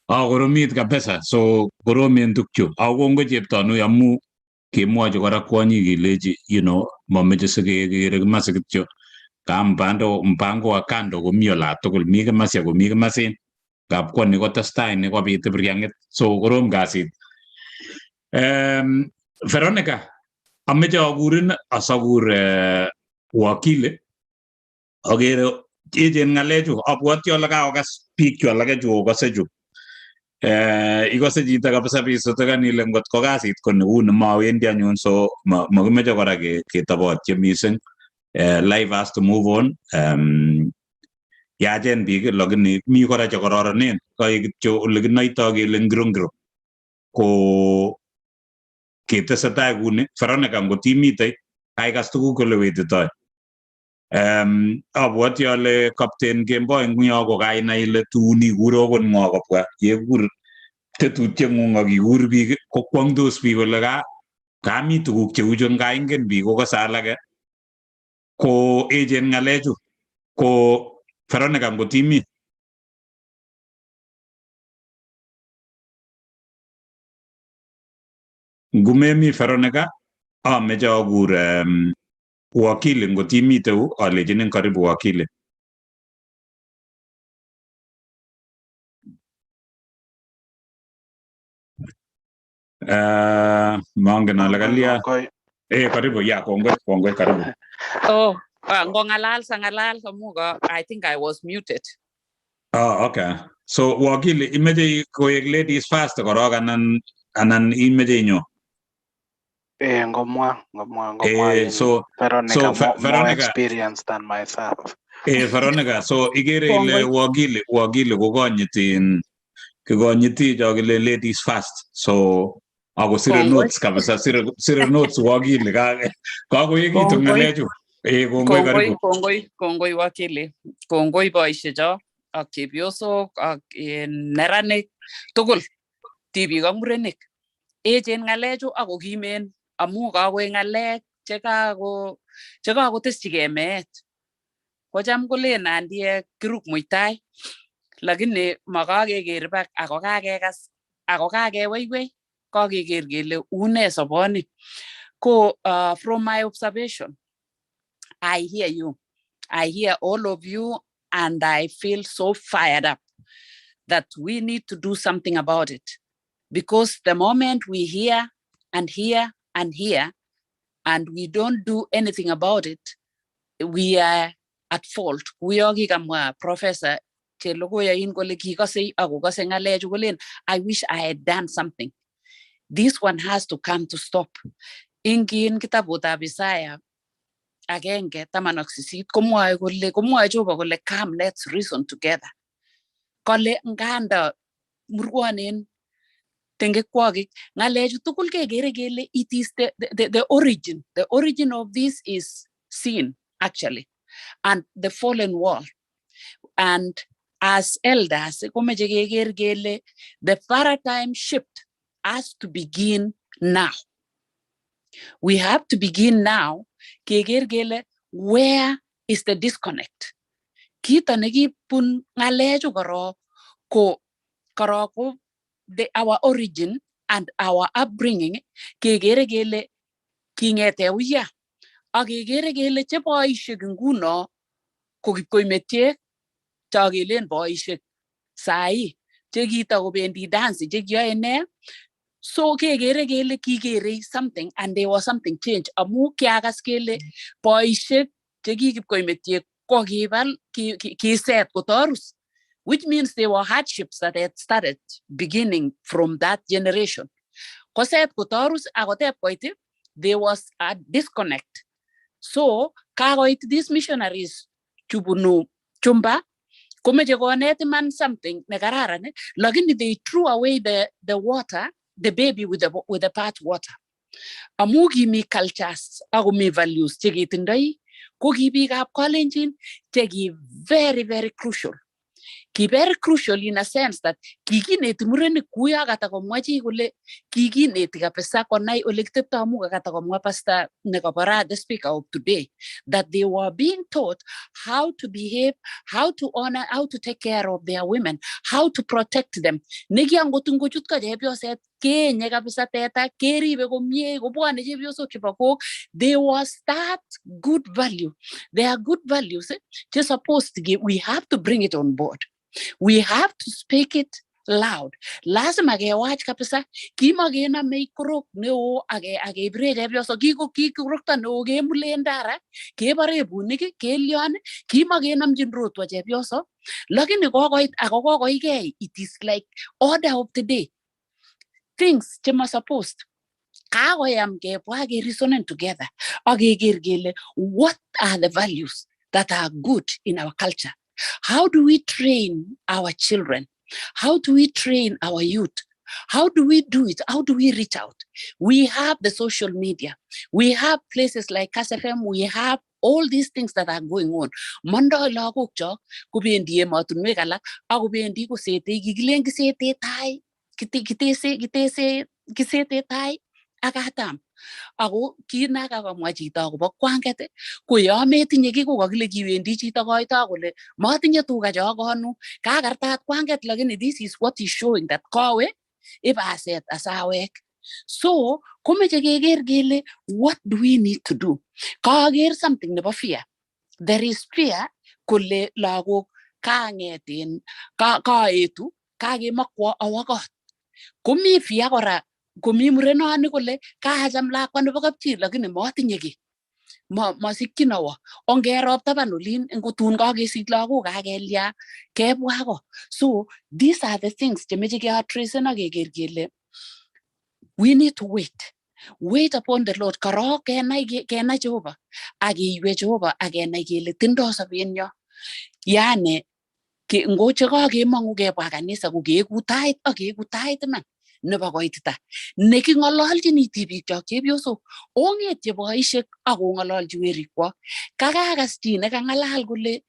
S2: koromit kabisa so koromen tukchu ako kongoi cheptonu amu kimwochi kora kwonyik kilechi mameche sikekere kimase kityo ka mpango wa kando komi ola tugul mi kimasya komi kimasin kap kwoni kotestai ni kobit briangit so korom kasit Veronica ameche akurin asakur wakili agere echen ngalechu abwati ale kaokas biik chu alake chu okase chu ikose chito kabisa bisotekan ile ngot ko kasit ko neu nemawendi anyun so makimeche kora ketobotye missing life has to move on yachen biik lakini mi kora chekororonen kaek kityo ole kinoitoi kele ngiro ko ketesetai kuni Veronica ngot imite kaikas tuguk ole wetitoi abwati ale Captain Kemboi nguyo ko kainai ile tun ikure okot ng'o kobwa yekur tetutieng'ung ak ikur biik kokwong'tos biik kole kami tuguk cheu chun kaingen biik kokose alake ko echen ng'alechu ko Veronica ngot imi ngumemi Veronica ameche akur wakili ngot imite u alechinin karibu wakili mangen ale kalia karibu ya kongoi karibu
S8: ngongalal sangalal kamuga I think I was muted
S2: okay so wakili imeche koek ladies first korok anan imeche inyo
S9: ngomwa
S2: so
S9: Veronica more
S2: Veronica
S9: experienced than myself
S2: Veronica so igere ile wakili kokonyiti chokile ladies first so ako sire notes kabisa sire notes wakili kakoekitu ngalechu kongoi karibu
S8: kongoi wakili kongoi boisiecho ak chepyosok ak neranik tugul tibik ak murenik echen ngalechu ako kimen amu kakoek ngalek chekakoteschigei meet kocham kolen nandiek kirub muitai lakini makakeker back ako kakekas ako kakeweiwei kakeker kele une soboni. Ko from my observation, I hear you. I hear all of you, and I feel so fired up that we need to do something about it. Because the moment we hear and hear and hear, and we don't do anything about it, we are at fault. We are Professor I wish I had done something. This one has to come to stop. Ingin kitabut ab Isaiah agenge taman ak sisit komwoe Jehova kole come let's reason together. Kole nganda murwonen tengekwagik ngalechu tugul kegere kele it is the origin of this is sin actually, and the fallen world. And as elders komeche keger kele the paradigm shift has to begin now. We have to begin now. Keger kele where is the disconnect? Kita nekipun ngalechu ko our origin and our upbringing kegere kele kingete uya akegere kele che boisiek nguno ko kipkoimetiek chakelen boisiek sai chekita kobendi dance chekiyoe ne. So kegere kele kigere something and there was something change amu kiagas kele boisiek chekikipkoimetiek ko kibal kiset kotorus, which means there were hardships that had started beginning from that generation. Koset kotorus akotep koiti, there was a disconnect. So kakoit these missionaries chubunu chumba komeche konet man something nekararan, lakini they threw away the water, the baby with the bath water. Amu kimi cultures akomi values chekitindoi ko ki biikab Kalenjin cheki very very crucial. Very crucial in a sense that kikineti murenik kuya katakomwa chi kole kikineti kabisa konai ole kiteptoi amu katakomwa pastor nekabara the speaker of today, that they were being taught how to behave, how to honor, how to take care of their women, how to protect them. Nekiangotungochut ka chepyoset kenye kabisa teta keribe komie kobwane chepyosok chebo kok. There was that good value. There are good values just supposed to give. We have to bring it on board. We have to speak it loud. Lazima kewach kabisa kimakename korok neo age brede byoso kikorokta neo kemule ndara kebare bunik kelyon kimakenamjin rotwa chepyoso, lakini kokoit akokoigei. It is like order of the day. Things chema supposed kakoyam kebwa ke reasoning together akeker kele what are the values that are good in our culture. How do we train our children? How do we train our youth? How do we do it? How do we reach out? We have the social media. We have places like KSFM. We have all these things that are going on. Mondo lagok chok kubendi ematunwek alak akubendi kusete kikilen kisete tai kisete tai akatam. Ako kinakakamwa chito akobo kwanget ko yo metinye ki ko kakile kiwendi chito koito kole matinye tuga chokonu kakartat kwanget, lakini this is what is showing that kowe ibaset asawek. So komeche keker kele what do we need to do? Kaker something nebo fear. There is fear kole lagok kangeten kaetu kakemakwo awo kot. Komi fear kora komi murenoni kole kaacham lakwa nebo kapchi lakini matinye ki masikyin awo ongerop taban olin ngotun kakesich lagok kakelya kebwa ko. So these are the things chemeche keaddressen akeker kele we need to wait upon the Lord. Korok kenai Jehova akeiwe Jehova akenai kele tindoi sobenyo. Yani ngoche kakemangu kebwa kanisa ko keeku tait akeeku tait man nebo koitita neking'ololjini tibikyok chepyosok ong'etye boisiek akong'ololji werikwok. Kakakas chi nekang'alal kole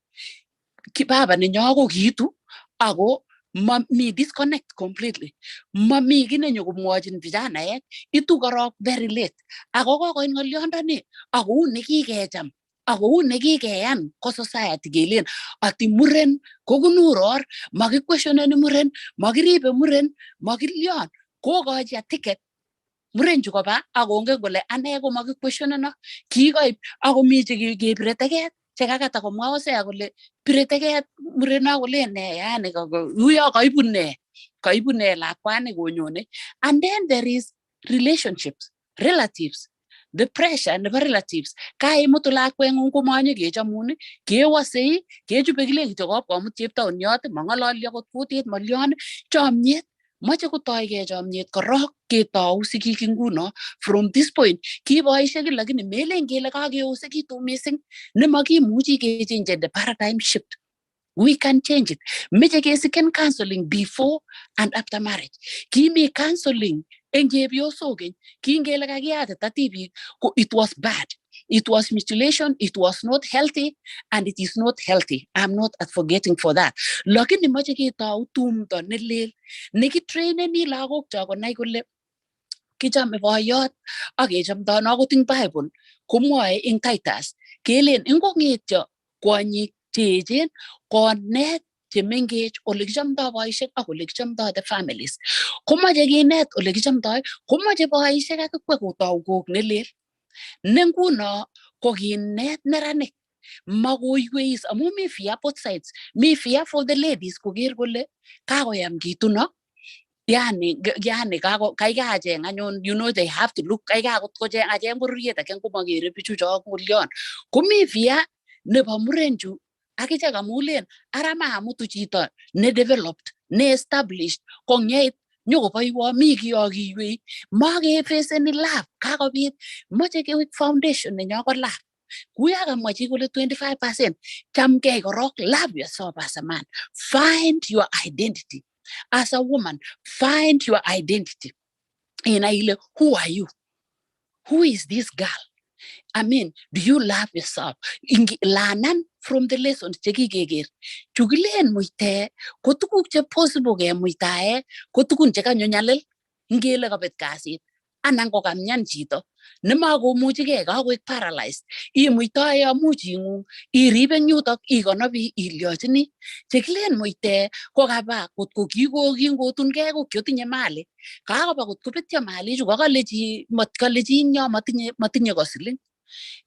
S8: baba nenyo ko kiitu ako mami disconnect completely. Mami ki nenyokomwochin vijanaek itu korok very late. Ako kokoit ng'olyondoni ako nekikecham ako nekikeyan ko society kelen ati muren ko kunuror, makiquestioneni muren, makiribe muren, makilyon kokochi a ticket muren chu koba akongen kole ane ko makiquestioneno kikoib ako mi chekepire teket chekakata komwa Hosea kole pire teket mureno kole ne yani uyo kaibu ne lakwani konyone. And then there is relationships, relatives, the pressure nebo relatives. Kaimutu lakweng'ung komanyo kechamun kewasei kechube kile kityo komut cheptaoniot mang'ololi akot kutit malyon chomyet mache kotoige chomyet korok ketou sigik nguno. From this point kiboishe ki lakini melen kele kakeosekitu mising nemakimuchi kechange the paradigm shift. We can change it. Meche kesiken counseling before and after marriage. Kimi counseling eng chepyosok kingele kakiyatita tibik ko it was bad. It was mutilation, it was not healthy, and it is not healthy. I'm not advocating for that. Lakini mache ketau tumdo nelel nekitraineni lagok cho konai kole kichame boyot ak kechamdoi akot ing Bible komwoe ing Titus kelen ingong'etyo kwonyik cheechen konet chemengech ole kichamdoi boisiek ak ole kichamdoi the families. Komache kinet ole kichamdoi, komache boisiek akikwe kotou kok nelel. Ne nguno ko kinet neranik makoiweis amu mi fear both sides. Mi fear for the ladies koker kole kakoyam kituno. Yani kaikacheng anyun, you know, they have to look kaikakot kocheng acheng bororiet ake komakere bichu cho ngulyon. Komi fear nebo murenchu akichek amulen ara maamutu chito ne developed, ne established kong'eit nyokoboiwo mi kiyokiywei makefeseni lab kakobit moche kewek foundation nenyo ko lab. Kuya kamwa chi kole 25% chamgei korok, love yourself as a man, find your identity. As a woman, find your identity. Who are you? Who is this girl? I mean, do you love yourself? Lanan from the lessons chekikeker. Chukilen muite, ko tukuk che possible ke muitae, ko tukun chekanyo nyalil, ngele kabet kasit. Anan ko kamyan chito, nemakomuchigei kakoek paralyzed. Imuitoi amuchi ng'ung, irib eng yutok, ikonobi ilyochini. Chekilen muite ko kaba kotko kingotungei ko kyotinye mali. Kakoba kotko betyo mali chu kakale chi nyo matinye kosiling.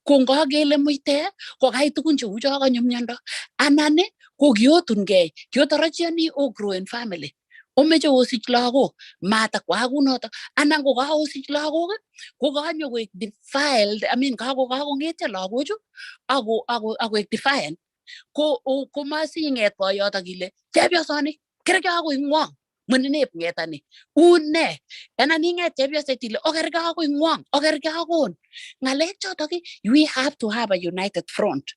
S8: Ko ngakele muite ko kai tukun cheu cho kanyo myondo. Anan ko kiotungei, kiotarajiani grow in family. Omeche osich lagok, matakwa kunoto. Anan ko kaosich lagok, ko kanyo koek defiled, I mean kakong'etyo lagochu, ako defiant. Ko masing'et boyot akile, chepyosoni, kerke ako ing'wong, mwenenep ng'etani. Une, anan ing'et chepyoset ile, okerke ako ing'wong, okerke akon. Ng'alek chotok, we have to have a united front.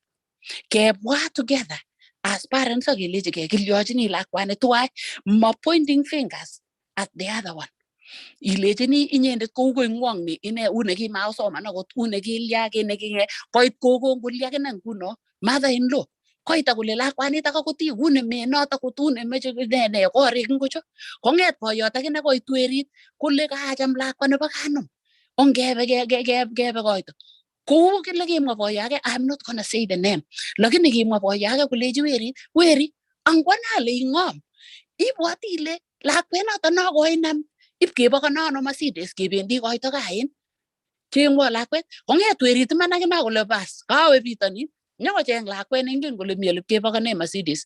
S8: Kebwa together. As parents, kilyochini lakwani tuwai, ma pointing fingers at the other one. Ilechini inyendet kou ing'wong ni, ine une ki maosoman akot, une kilya kine kinge, koit koko ngulya kine nguno, mother-in-law. Koit akole lakwanit akoti, une menot akot, une meche ne korik ngocho. Kong'et boyot akine koit werit, kole kaacham lakwa nebo kanom. Ongebe koito. Kou kile kimwa boyake, I'm not gonna say the name. Lakini kimwa boyake kuleji weri, angwanale ing'om. Ibwati ile lakwenoto no koinam ipkebokonono Mercedes kebendi koito kain. Chengwo lakwet, kong'et werit iman akine kole bas, kawe bitonin, nyokocheng lakwet neingen kole mi olipkebokone Mercedes.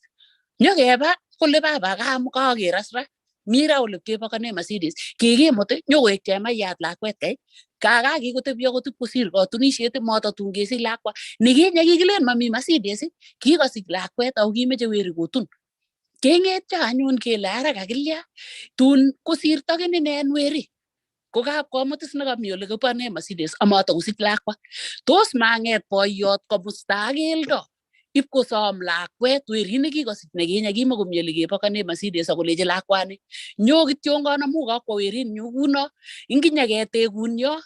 S8: Nyokeba kole baba kakeras ra. Mira ole kebokone Mercedes. Kikimut nyokoek chemayat lakwet kai. Kakikotebyo kotib kosir katunisiet matatun kesich lakwa. Nikinye kikilen mami Mercedes, kikosich lakwet ako kimeche weri kotun. Keng'etyo anyun kele ara kakilya tun kosirto kininen weri. Ko kapkomutis nekami ole kibone Mercedes amatokosich lakwa. Tos mang'et boyot komusta ak keldo ipkosom lakwet weri nekikosich nekinye kimakomi ole kebokone Mercedes akolechi lakwani nyo kityongon amu kakwo werin nyu kuno inginye ketekun yo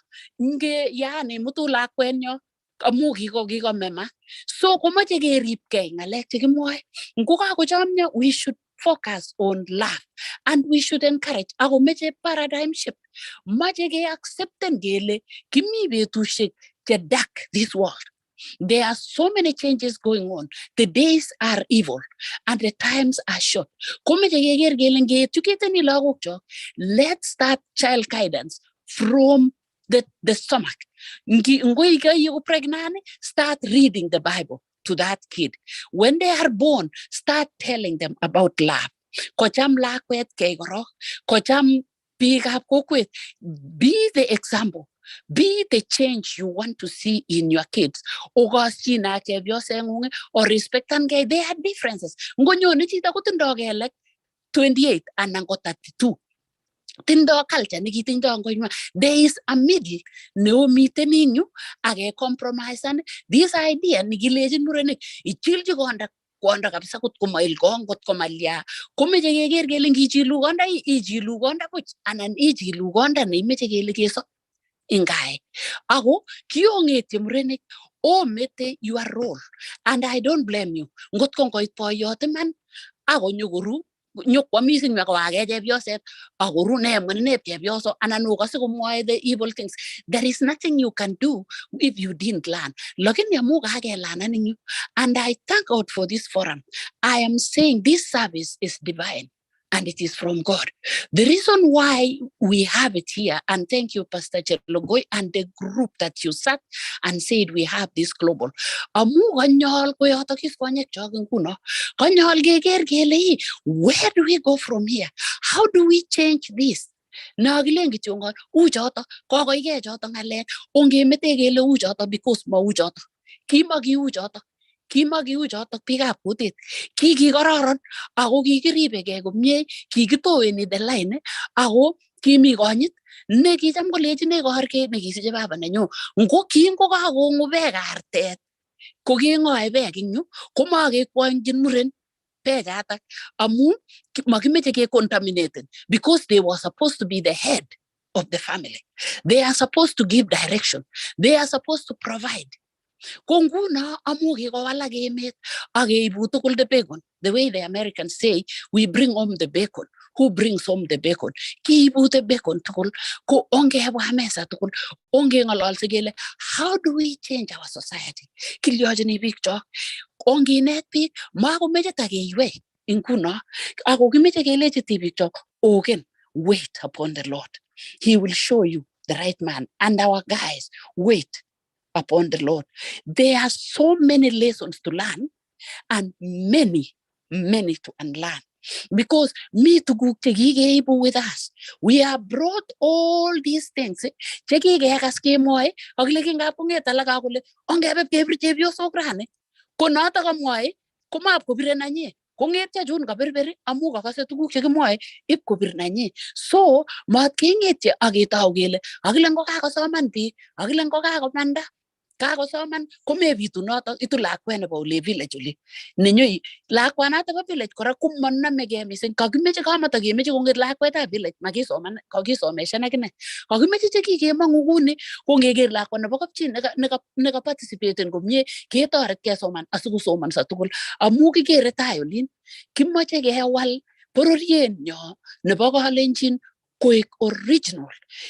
S8: yani mutu lakwenyo amu kikomema. So komache keripkei ng'alek chekimwoe. Ngo kakochomyo, we should focus on love and we should encourage. Ako meche paradigm shift. Mache ke accepten kele kimi betushek che dark this world. There are so many changes going on. The days are evil and the times are short. Let's start child guidance. from the stomach. Start reading the Bible to that kid. When they are born, start telling them about love. Kocham lakwet kegoro, kocham bigap kokwet. Be the example. Be the change you want to see in your kids. Or respect and gay. They have differences. 28 and 32. Tindo culture niki tindo ngoinwa. There is a middle no meeting you age compromise and this idea niki legend murenik ichilji konda kabisa kut kumail kong kot komalia komeje keger kele ngichilu konda ichilu konda buch anan ichilu konda ne imeje kele keso ingai ako kiongeti murenik omete your role and I don't blame you ngot kongoit boyot man ako nyuguru nyokwamis nyako age chepyoset akuru ne mune chepyoso anan ukase kumwae the evil things. There is nothing you can do if you didn't learn. Lakini amuka hage lana ninyu. And I thank God for this forum. I am saying this service is divine and it is from God. The reason why we have it here, and thank you, Pastor Chelogoi, and the group that you sat and said we have this global. Where do we go from here? How do we change this? Nagilengi chunga ujoto koko ige joto ngale onge mete gele ujoto because ma ujoto kimagi ujoto pick putit kiki kororon ako kikiribe ke komie kikitoweni the line ako kimi konyit ne kicham kolechine korke ne kisije baba nenyo ngo kingo kakongubek artet ko kingoe bek inyu komage kwanjin muren pegata amu makimeche ke contaminated because they were supposed to be the head of the family. They are supposed to give direction. They are supposed to provide. Konguna amu ke wala gemet age ibutukul the bacon. The way the Americans say, we bring home the bacon. Who brings home the bacon? Ki ibute bacon tukul ko onge habo hamesa tukul onge ngalal segele. How do we change our society? Kilyojeni picture onge net pik mago meje tageywe inkuna ako kimeje keleje picture ogen wait upon the Lord. He will show you the right man. And our guys wait upon the Lord. There are so many lessons to learn and many to unlearn. Because me to go able with us, we have brought all these things. Cheki gas came away, or looking up on it, alagule, on Gabby Gabriel so granny. Konata kamwai, come up Kubirnanye, Kongeta Jun Gaberberry, Amuga to Chekamoy, if Kubirnanye. So, Mat King it Agita Gile, Agilango Samanti, Agilango Manda. Kago soman kumevi tu nota itu lakwene ba ule village uli nenyo lakwana ta village kora kummanna mege misen kagimeche kama ta gemeche konget lakweta village magi soman kagi somesha nakine kagimeche cheki ke manguguni kongeger lakwana ba kapchin nega participate ngomye ke toret ke soman asuku soman sa tugul amu ki gere tayolin kimache ke hewal pororien nyo nebo Kalenjin koek original.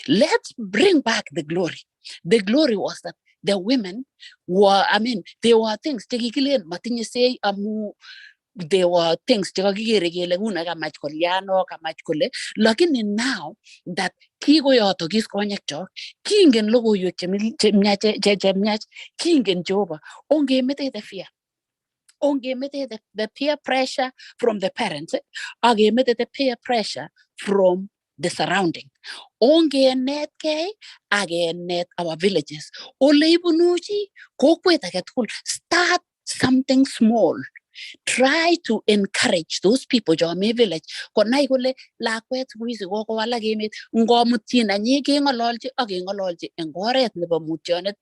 S8: Let's bring back the glory. The glory was that the women were, there were things, there were things, lakini now that kigo yoto gis konyekcho, kingen logo yu kingen Jehovah, onge mete the fear. Onge mete the peer pressure from the parents, age mete the peer pressure from the surrounding. Onge net kay, age net our villages. Ole ibunuchi, kokweta ketkul. Start something small. Try to encourage those people jo me village. Konai kole lakwet wizi koko wala gemit ngomutina nyike ngololji age ngololji engoret nebo mutyonet.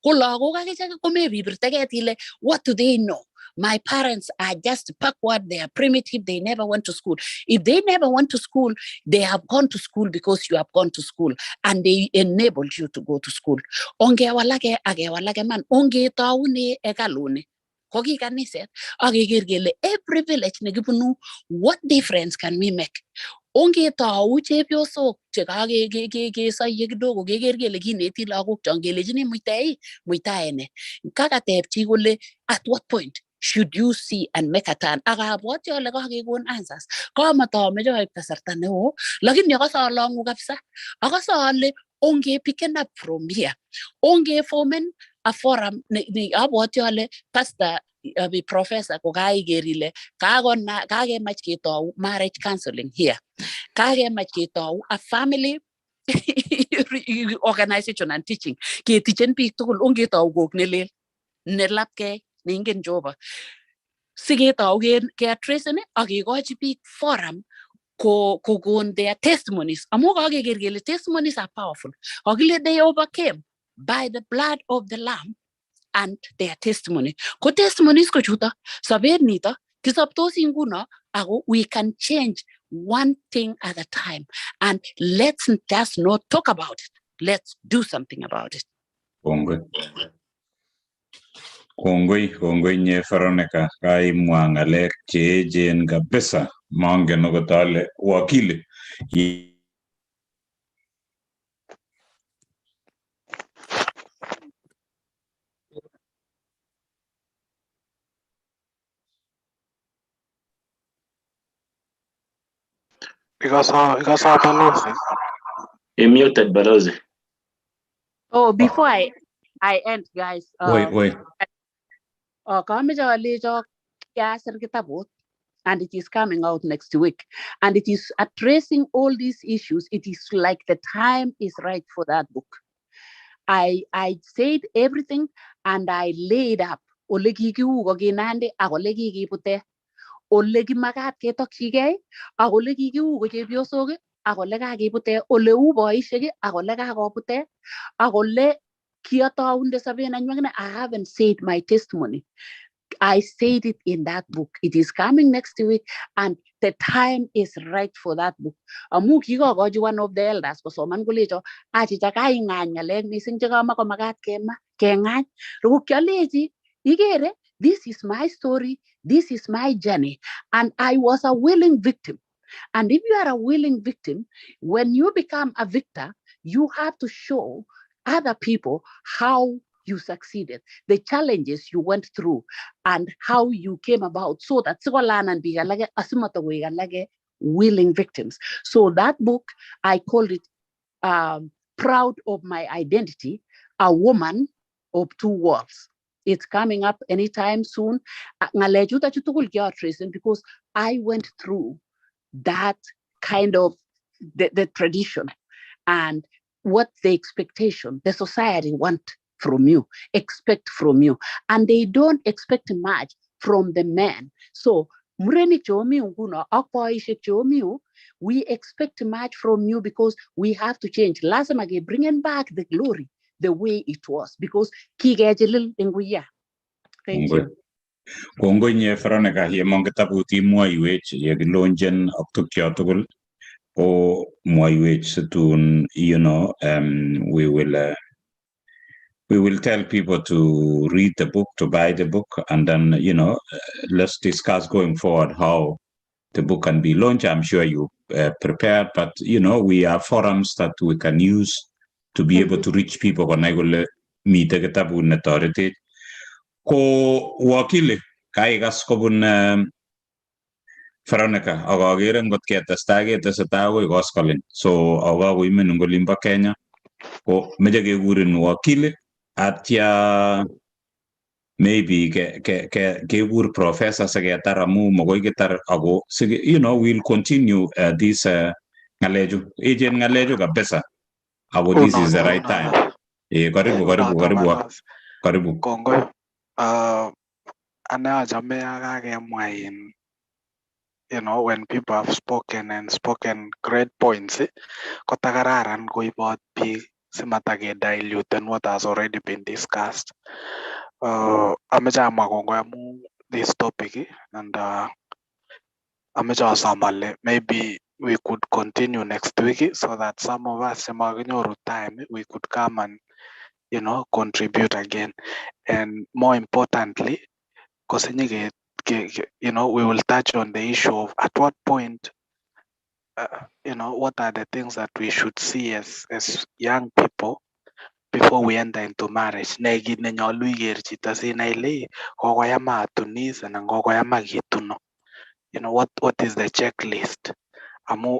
S8: Ko lagok age chake kome bibirtege tile what do they know? My parents are just backward, they are primitive, they never went to school. If they never went to school, they have gone to school because you have gone to school and they enabled you to go to school. Onge walage age walage man, onge taune ekalune. Kogi kaniset, age gergele every village negibunu, what difference can we make? Onge tau chepyoso chekage ge saye kidogo gegergele kineti lagok changelejini muitaene. Kaka tepchi kole at what point should you see and make a turn? What you like answers. Come at all, major kasarta no. Lagin yakasa long gapsa. Akasa onge picken up from here. Onge formen a forum ni abot yole pastor be professor ko kai gerile kagona kage mach keto marriage counseling here. Kage mach keto a family organization and teaching. Ke teaching people to onge to go nelel nelap ke ningen joba. Sige to ke trace ne agi go chi forum ko on their testimonies. Among testimonies are powerful. They overcame by the blood of the Lamb and their testimony. Ko testimonies ko chuta saber nita kisapto singuna ago we can change one thing at a time, and let's just not talk about it. Let's do something about it.
S2: Kongoi nye Veronica kai mwangalek chejen kabisa mange nokotale wakili.
S9: Because Balozi.
S10: He muted Balozi.
S8: Oh, before I end, guys.
S2: Wait.
S8: And it is coming out next week. And it is addressing all these issues. It is like the time is right for that book. I said everything and I laid up. Olegi ugo ginande, agolegi gipute, olegi magat ketokige, agolegi ugo jebiosoge, agolega gipute, ole ubo ishege, agolega gopute, agole kiata unde sabena nyangene. I haven't said my testimony. I said it in that book. It is coming next week, and the time is right for that book. Amuki go one of the elders, because someone go later. Achichaka inganya leg missing jagama komagat kema kengan. Rukyalezi igere. This is my story. This is my journey, and I was a willing victim. And if you are a willing victim, when you become a victor, you have to show other people how you succeeded, the challenges you went through, and how you came about, so that willing victims. So that book, I called it Proud of My Identity, a woman of two worlds. It's coming up anytime soon. Because I went through that kind of the tradition and what the expectation, the society want from you, expect from you. And they don't expect much from the men. So we expect much from you because we have to change. Last time again, bringing back the glory the way it was, because thank you.
S2: Kongoi nye Veronica ye mongetabuti mwaiwech ye gilonjen oktukyo tugul o mwaiwech situn, we will tell people to read the book, to buy the book, and then let's discuss going forward how the book can be launched. I'm sure you prepared, but we have forums that we can use to be able to reach people. When I will meet the kitabu authority ko wakili kaigas kobun Veronica agagere ngot ketestage tesetago igoskolin, so agago imen ngolimba Kenya ko meje kegurin wakili atya maybe kegur professor segetar amu mogoi getar ago we'll continue this ngaleju ejen ngaleju kabisa ago this is the right time. Karibu
S9: Kongoi. Ana jame when people have spoken great points, kotakararan koibot big simatage dilute and what has already been discussed. Amejama kongoi amu this topic and ameja maybe we could continue next week so that some of us time we could come and contribute again. And more importantly, because we will touch on the issue of at what point what are the things that we should see as young people before we enter into marriage. What is the checklist?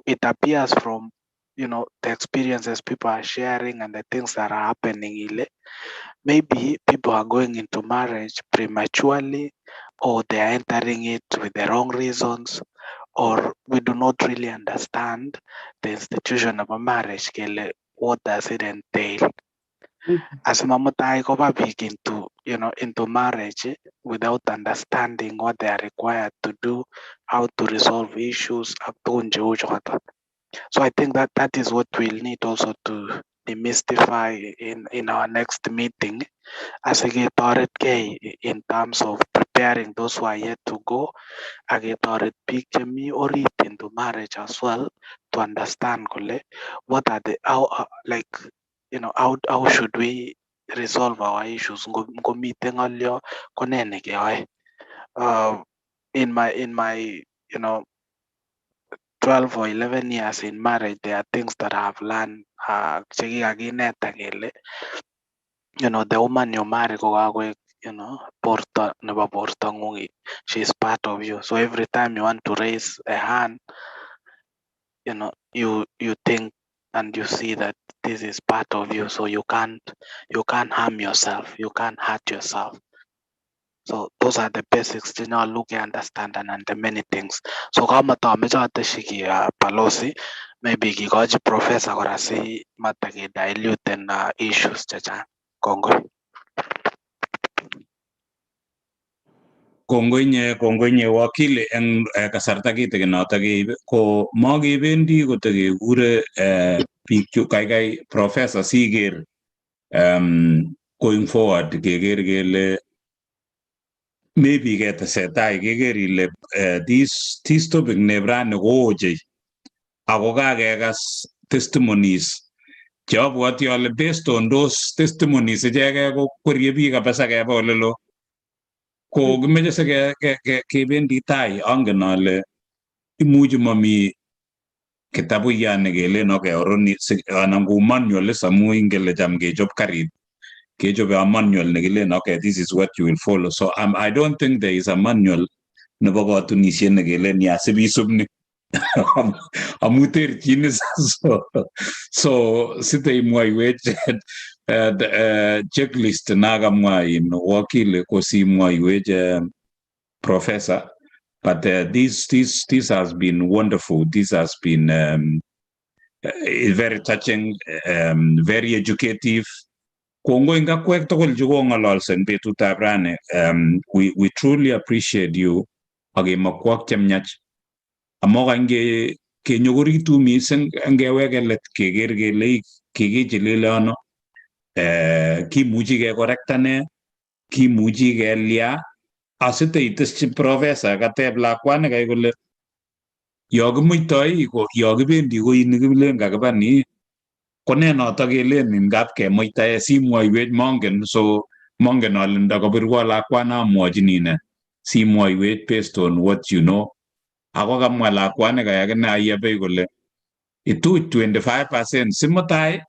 S9: It appears from the experiences people are sharing and the things that are happening, maybe people are going into marriage prematurely, or they are entering it with the wrong reasons, or we do not really understand the institution of a marriage. What does it entail? As mamutai koba big into marriage without understanding what they are required to do, how to resolve issues. So I think that is what we'll need also to demystify in our next meeting, as a in terms of preparing those who are yet to go, agetoret big chemi orit into marriage as well, to understand what are the how should we resolve our issues. In my 12 or 11 years in marriage, there are things that I've learned. The woman you marry, she's part of you. So every time you want to raise a hand, you think and you see that this is part of you, so you can't harm yourself, you can't hurt yourself. So those are the basics to now look and understand and the many things. So kama shiki Palosi, maybe kikoji professor korasi mataki dilute and issues chacha. Kongo.
S2: Kongoinye wakili en kasarta kitikin notok keibe ko makebendi kotekekure biik chu kaikai professor siker going forward keker kele maybe ketesetai keker ile this topic nebrani ko ochei ako kakekas testimonies cheabwoti ale based on those testimonies ichekei ko kwerie biik kabisa keba olelo. Ko kimeche se kebendi tai, angen ale imuchi mami kitabuya nekelen okeoroni anan kou manual amu ingele cham kechop karit kechobe a manual nekilen okay, this is what you will follow. So I don't think there is a manual nebo katunisiet nekelen yasib ni amu terchin. So site imwaiwech checklist nakamwa wakili kosimwaiwech professor, but this has been wonderful. This has been very touching, very educative. Kongo ngakwek tugul chu kong'ololsen betutab rani. We truly appreciate you akemakwak chemyach amoka kenyokoritu mising ngeweke let keker kele kikichelele ano, kimuchi kekorektane, kimuchi kelia asite iteschi professor kateb lakwani kai kole yokimuitoi yokibendi koini kibilen kakiba ni kone noto kelen ngap kemuitae simwoiwech mongen, so mongen ale ndakabirwo lakwana amwachini ne simwoiwech based on what you know. Ako kamwa lakwani kai akine ayebei kole ituch 25% simutai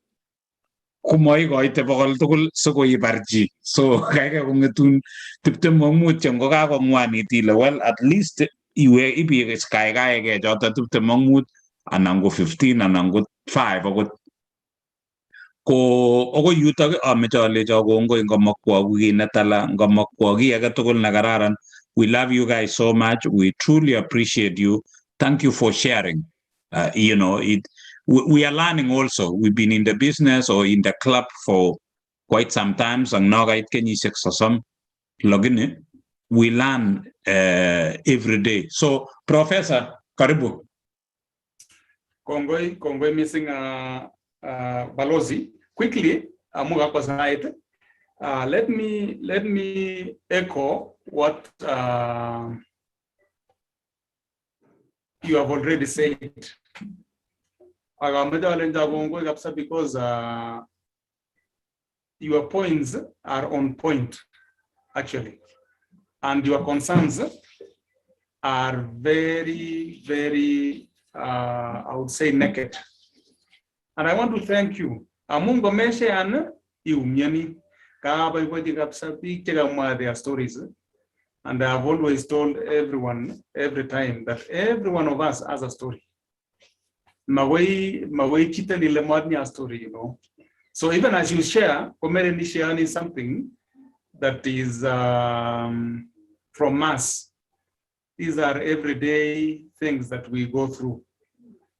S2: komaikoite 100 tugul sikoibar chi. So kaikai kong'etun 25 chengokakong'wanit ile well at least iwe ibikech kaikai choto 25 anan ko 15 anan ko 5 akot. Ko akoi yutok ameche alecho kongoi ngomakwoku kiy netala, ngomakwoku kiy age tugul nekararan. We love you guys so much. We truly appreciate you. Thank you for sharing. We are learning also. We've been in the business or in the club for quite some time. Ang nagait kenyisiek sosom login. We learn every day. So, Professor, karibu.
S11: Kongoi missing Balozi. Quickly, let me echo what you have already said. Because your points are on point, actually, and your concerns are very, very, I would say, naked. And I want to thank you. Among the mention, you their stories. And I have always told everyone, every time, that every one of us has a story. Maway chitan ile modnya story, you know. So even as you share, community sharing is something that is from us. These are everyday things that we go through.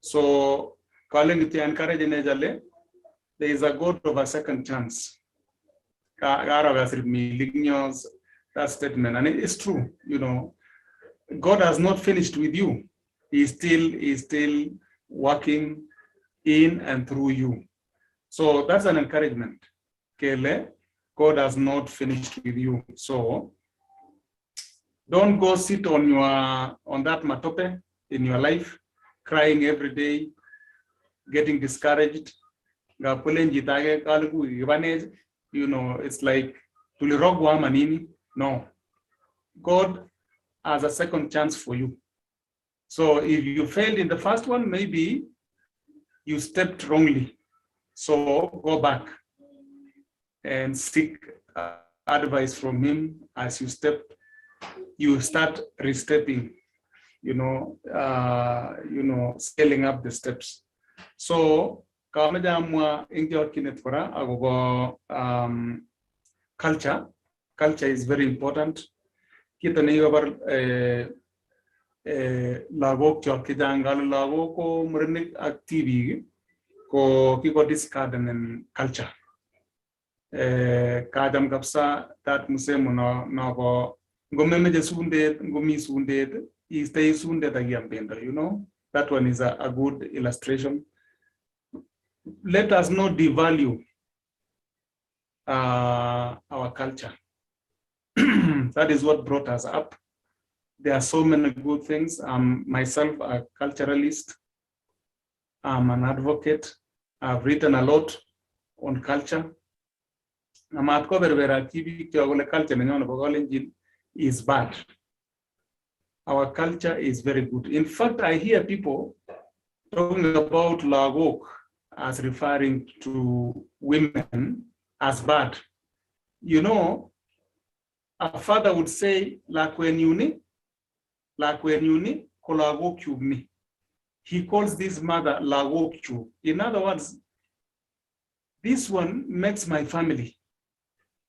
S11: So calling it encourage there is a God of a second chance. That statement, and it's true, you know. God has not finished with you. He's still working in and through you. So that's an encouragement. Kele, God has not finished with you. So don't go sit on that matope in your life, crying every day, getting discouraged. You know, it's like no. God has a second chance for you. So if you failed in the first one, maybe you stepped wrongly. So go back and seek advice from him as you start re-stepping, scaling up the steps. So culture is very important. Lagok chokkijangal lagok ko murnik active ko kiko discard and culture. Kadam kapsa that musemo no go gomeme je sundet gomi sundet is stay sundet again bender, you know. That one is a good illustration. Let us not devalue our culture. That is what brought us up. There are so many good things. I'm myself a culturalist. I'm an advocate. I've written a lot on culture. Culture is bad. Our culture is very good. In fact, I hear people talking about lagok as referring to women as bad. You know, a father would say, he calls this mother lagokchu. In other words, this one makes my family.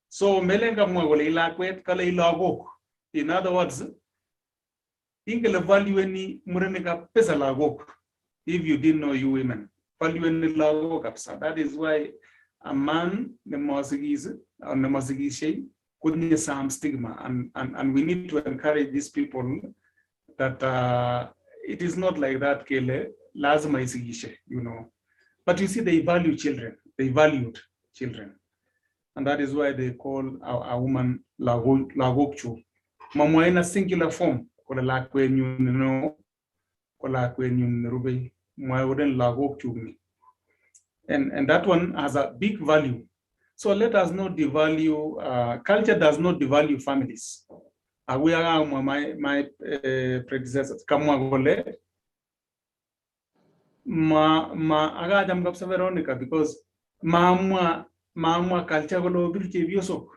S11: So melenga mwagole ilakwet kala ilagok. In other words, ingele value any murenika pesa lagok. If you didn't know, you women value any lagok apsa. That is why a man the couldn't some stigma, and we need to encourage these people that it is not like that, Kele, lazima isigishe, you know. But you see, they value children. They valued children. And that is why they call a woman lagokchu. Mama in a singular form, kola lakwenyu no, kola kwenyu nrube, mwa wouldn't lagokchu me. And that one has a big value. So let us not devalue, culture does not devalue families. We are my predecessors. Kamwagole agajam kapsa Veronica because mama culture golo birche biosok.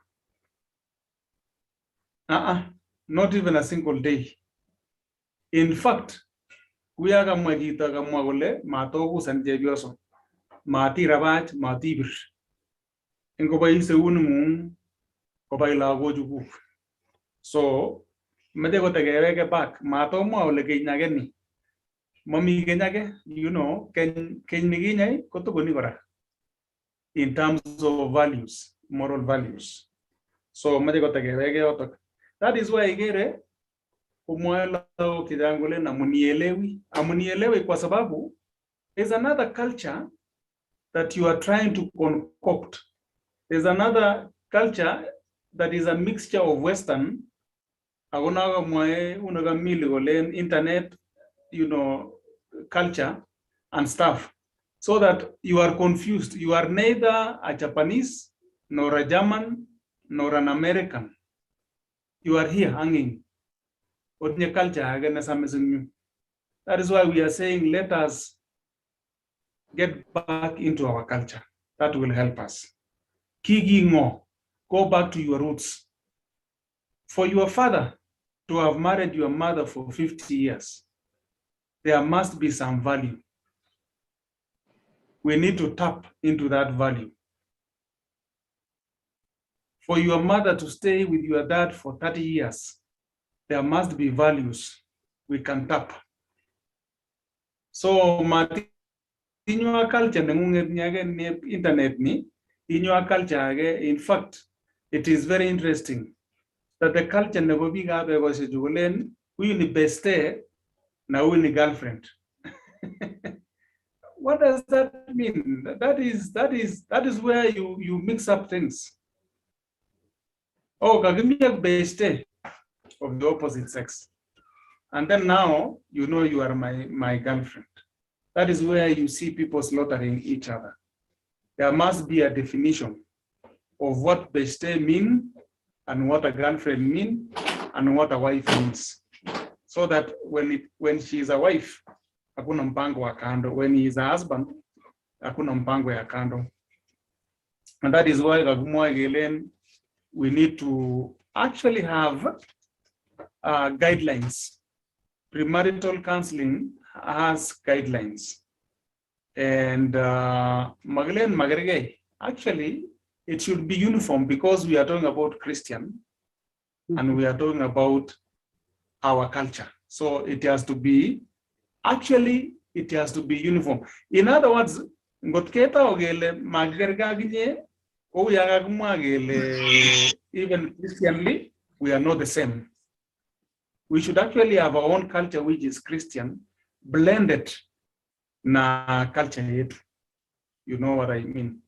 S11: Not even a single day. In fact, we are gamajita kamwagole matogu sanje biosok. Mati rabat mati bir. Inko bai se unmu ko bai lago juku. So, mete ko tegere back. Mato mo le ke nyageni. Mami ke nyage, you know, ken migi ko to goni kora. In terms of values, moral values. So, mete ko tegere otok. That is why igere kumwela kidangole na munielewi. Amunielewi kwa sababu is another culture that you are trying to concoct. There's another culture that is a mixture of Western, internet, you know, culture and stuff, so that you are confused. You are neither a Japanese, nor a German, nor an American. You are here hanging. That is why we are saying, let us get back into our culture. That will help us. Kigingo, go back to your roots. For your father to have married your mother for 50 years, there must be some value. we need to tap into that value. For your mother to stay with your dad for 30 years, there must be values we can tap. So, in your culture, internet ni, in your culture, in fact, it is very interesting that the culture never be gabe was a julen, we ni best now we ni girlfriend. What does that mean? That is where you mix up things. Oh, give me a best of the opposite sex. And then now you know you are my girlfriend. That is where you see people slaughtering each other. There must be a definition of what beste mean and what a girlfriend mean and what a wife means. So that when she is a wife, hakuna mpango wa kando. When he is a husband, hakuna mpango ya kando. And that is why we need to actually have guidelines. Premarital counseling has guidelines. And actually, it should be uniform because we are talking about Christian and we are talking about our culture. So it has to be, actually, it has to be uniform. In other words, even Christianly, we are not the same. We should actually have our own culture, which is Christian, blended na culture yetu. You know what I mean?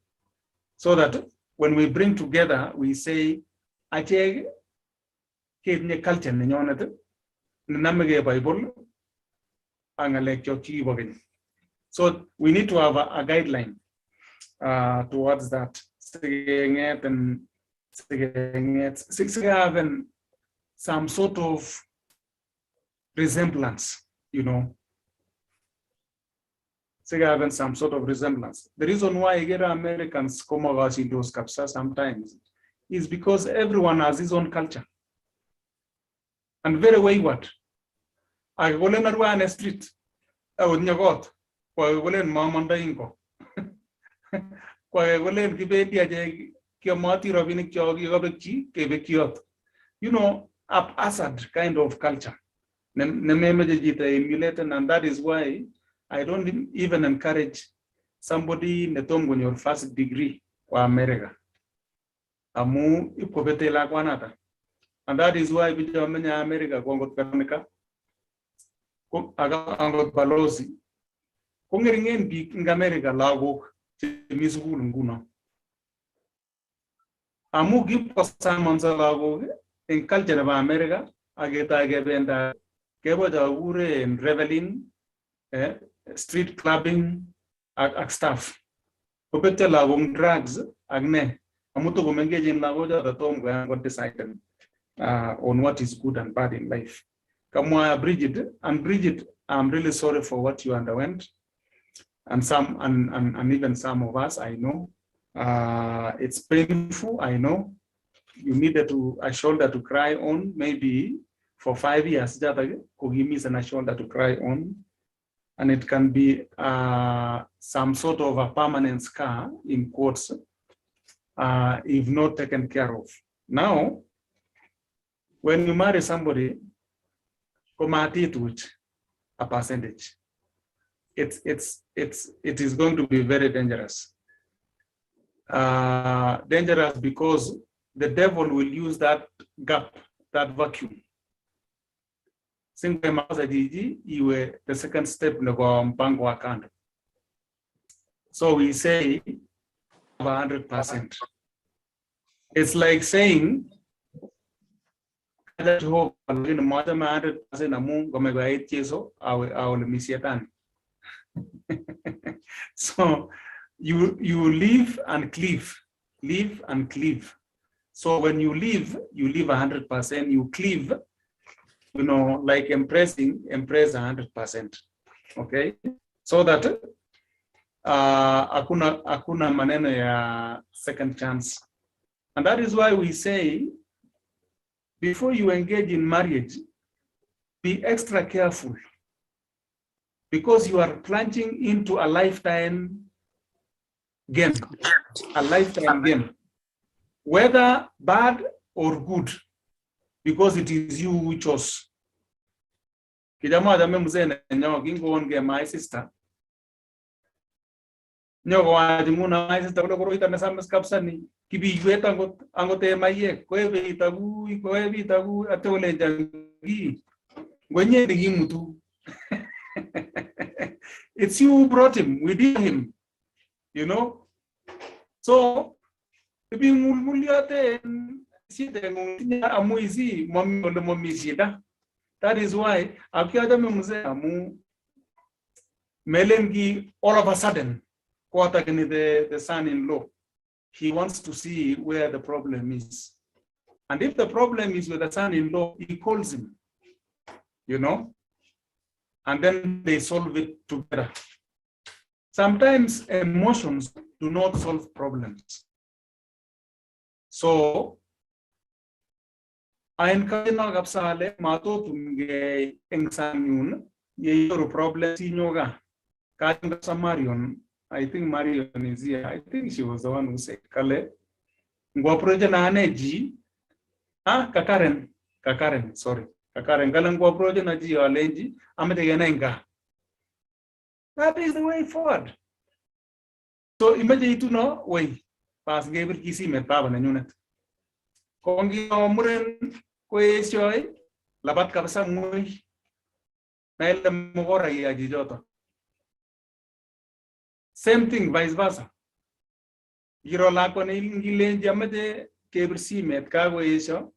S11: So that when we bring together, we say, "Ache kenye culture ni nyonete, namege Bible, angalekyo bagay." So we need to have a guideline towards that. Having some sort of resemblance, you know. Having some sort of resemblance. The reason why I get Americans come over in those captures sometimes is because everyone has his own culture and very wayward. I go in a street, I would never got. I go in Mamanda Ingo. I go in Gibedia, Kiamati Ravinik Yogi, you know, haphazard kind of culture. And that is why I don't even encourage somebody in the tom when your first degree or America. Amu ipopete la kwanata. And that is why we do America Congo Kanika Angot Balozi. Kongeringen big in America lago Missouri Nguna. Amu give for Simons lago in culture of America. Ageta Gabenda Gabo Ure and reveling. Street clubbing stuff. Popete lagong drugs agne. Amuto go engage in lagoja the tom got decided on what is good and bad in life. Kamwa Bridget, I'm really sorry for what you underwent. And and even some of us, I know. It's painful, I know. You needed a shoulder to cry on, maybe for 5 years. Kogimi and a shoulder to cry on. And it can be some sort of a permanent scar, in quotes, if not taken care of. Now, when you marry somebody, a percentage, it is going to be very dangerous. Dangerous because the devil will use that gap, that vacuum. You were the second step in the mpango account. So we say 100%. It's like saying that hope 100% among Gomega 8 years old, I will miss your. So you live and cleave, live and cleave. So when you live 100%, you cleave. You know, like impress 100%. Okay, so that akuna maneno ya second chance, and that is why we say before you engage in marriage, be extra careful because you are plunging into a lifetime game, a lifetime game, whether bad or good, because it is you who chose. Kijama dame mzee na nyo kingo onge my sister. Nyo kwa jimuna my sister kulo kuro ita nasames kapsani kibi yueta angote maye kwebe itagu atole jangi gwenye digi mutu. It's you who brought him, we did him, you know. So ibi mulmuliate site ngutinya amuizi mommy shida. That is why akiaja mzee amu melengi all of a sudden quarter the son-in-law. He wants to see where the problem is. And if the problem is with the son-in-law, he calls him, you know, and then they solve it together. Sometimes emotions do not solve problems. So I encourage Gapsale Mato to examine your problems in yoga. Marion, I think Marion is here. I think she was the one who said, Kale, Ngwaproje na aneji, Kakaren, sorry. Kakaren, Kalan Ngwaproje na ji alenji, amete yenenga. That is the way forward. So imagine to know, way, pas Gabriel Kisi metaba na unit. Kongi omuren kwe shoy, labat kabasa muy, na ile mugora ya jijoto. Same thing, vice versa. Giro lako na ilingilen jamade kebrisi met kago isho.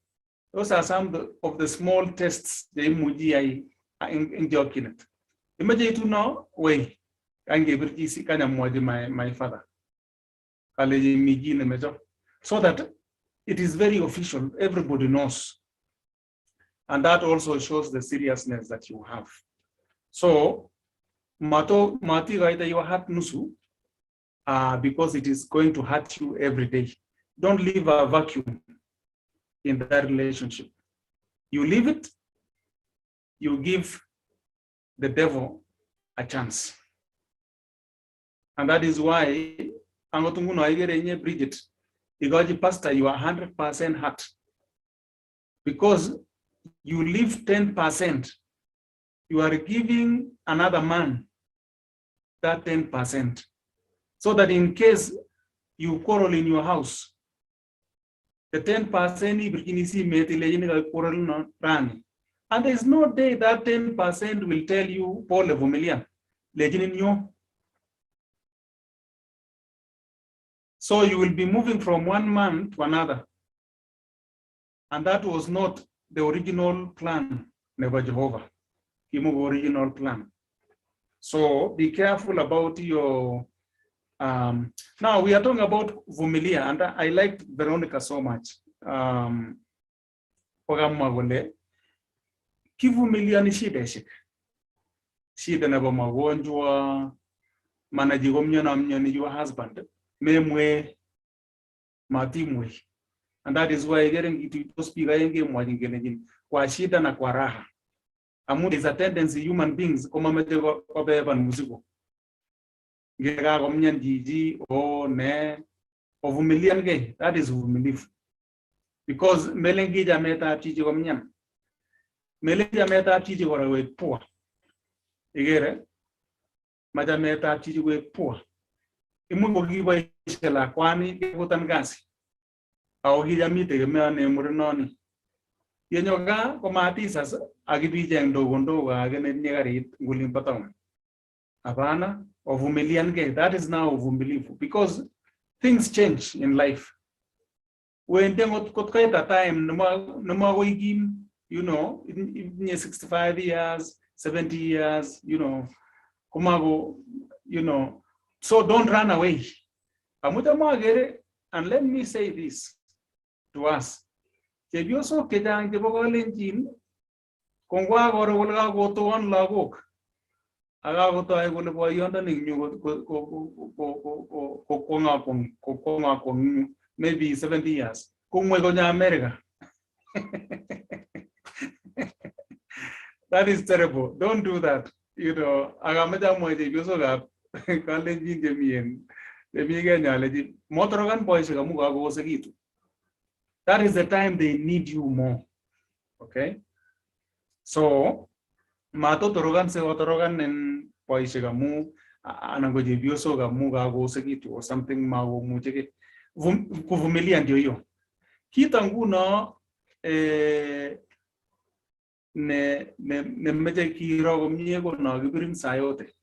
S11: Those are some of the small tests they muji in jokinet. Imagine to know, way, and Gabriel kanya mwaji my father. Kaleji miji ne mejo. So that it is very official, everybody knows. And that also shows the seriousness that you have. So, Mati Gaita, you hurt Nusu, because it is going to hurt you every day. Don't leave a vacuum in that relationship. You leave it, you give the devil a chance. And that is why, Bridget, Igoji Pastor, you are 100% hurt. Because you leave 10%, you are giving another man that 10%. So that in case you quarrel in your house, the 10% and there is no day that 10% will tell you, Paul Levomelia, so you will be moving from one man to another. And that was not the original plan, never Jehovah. Original plan. So be careful about your. Now we are talking about Vumilia, and I liked Veronica so much. Kivumilia ni shida shika. Shida na magonjwa, manajigomnya na mnyoni your husband, memwe, matimwe. And that is why getting to speak kwa shida na kwa raha. There is a tendency human beings koma metego obeba musigo. Gega gomnyan jiji o ne ovumilian ge, that is humilif. Because melengi jameta chichi gomnyan. Melengi jameta chichi gora we poor. Igere majameta chichi we poor. Imu giba ishela kwani gutangasi. Au hijamite gemeane murenoni. Yenyoga komatisas agibijeng ndogo agene nyagarit ngulimpatong. Abana ovumilian ge, that is now ovumilifu, because things change in life. When they got quite a time, no you know, in 65 years, 70 years, you know, kumago, you know, so don't run away. And let me say this to us. If you so Kalenjin, Kongwa or go to one lagok. Agato I will boy yonder maybe 70 years. Kungwagonya America. That is terrible. Don't do that. You know, Agamada Moji, you so that Kalenjin Jamian. That is the time they need you more. Okay? So, matotorogan se otorogan en poishe gamu anangoje bioso gamu gago segitu or something mago mujeke kuvumilia ndio hiyo. Kita nguno ne meje kirogo miego no gibirin sayote.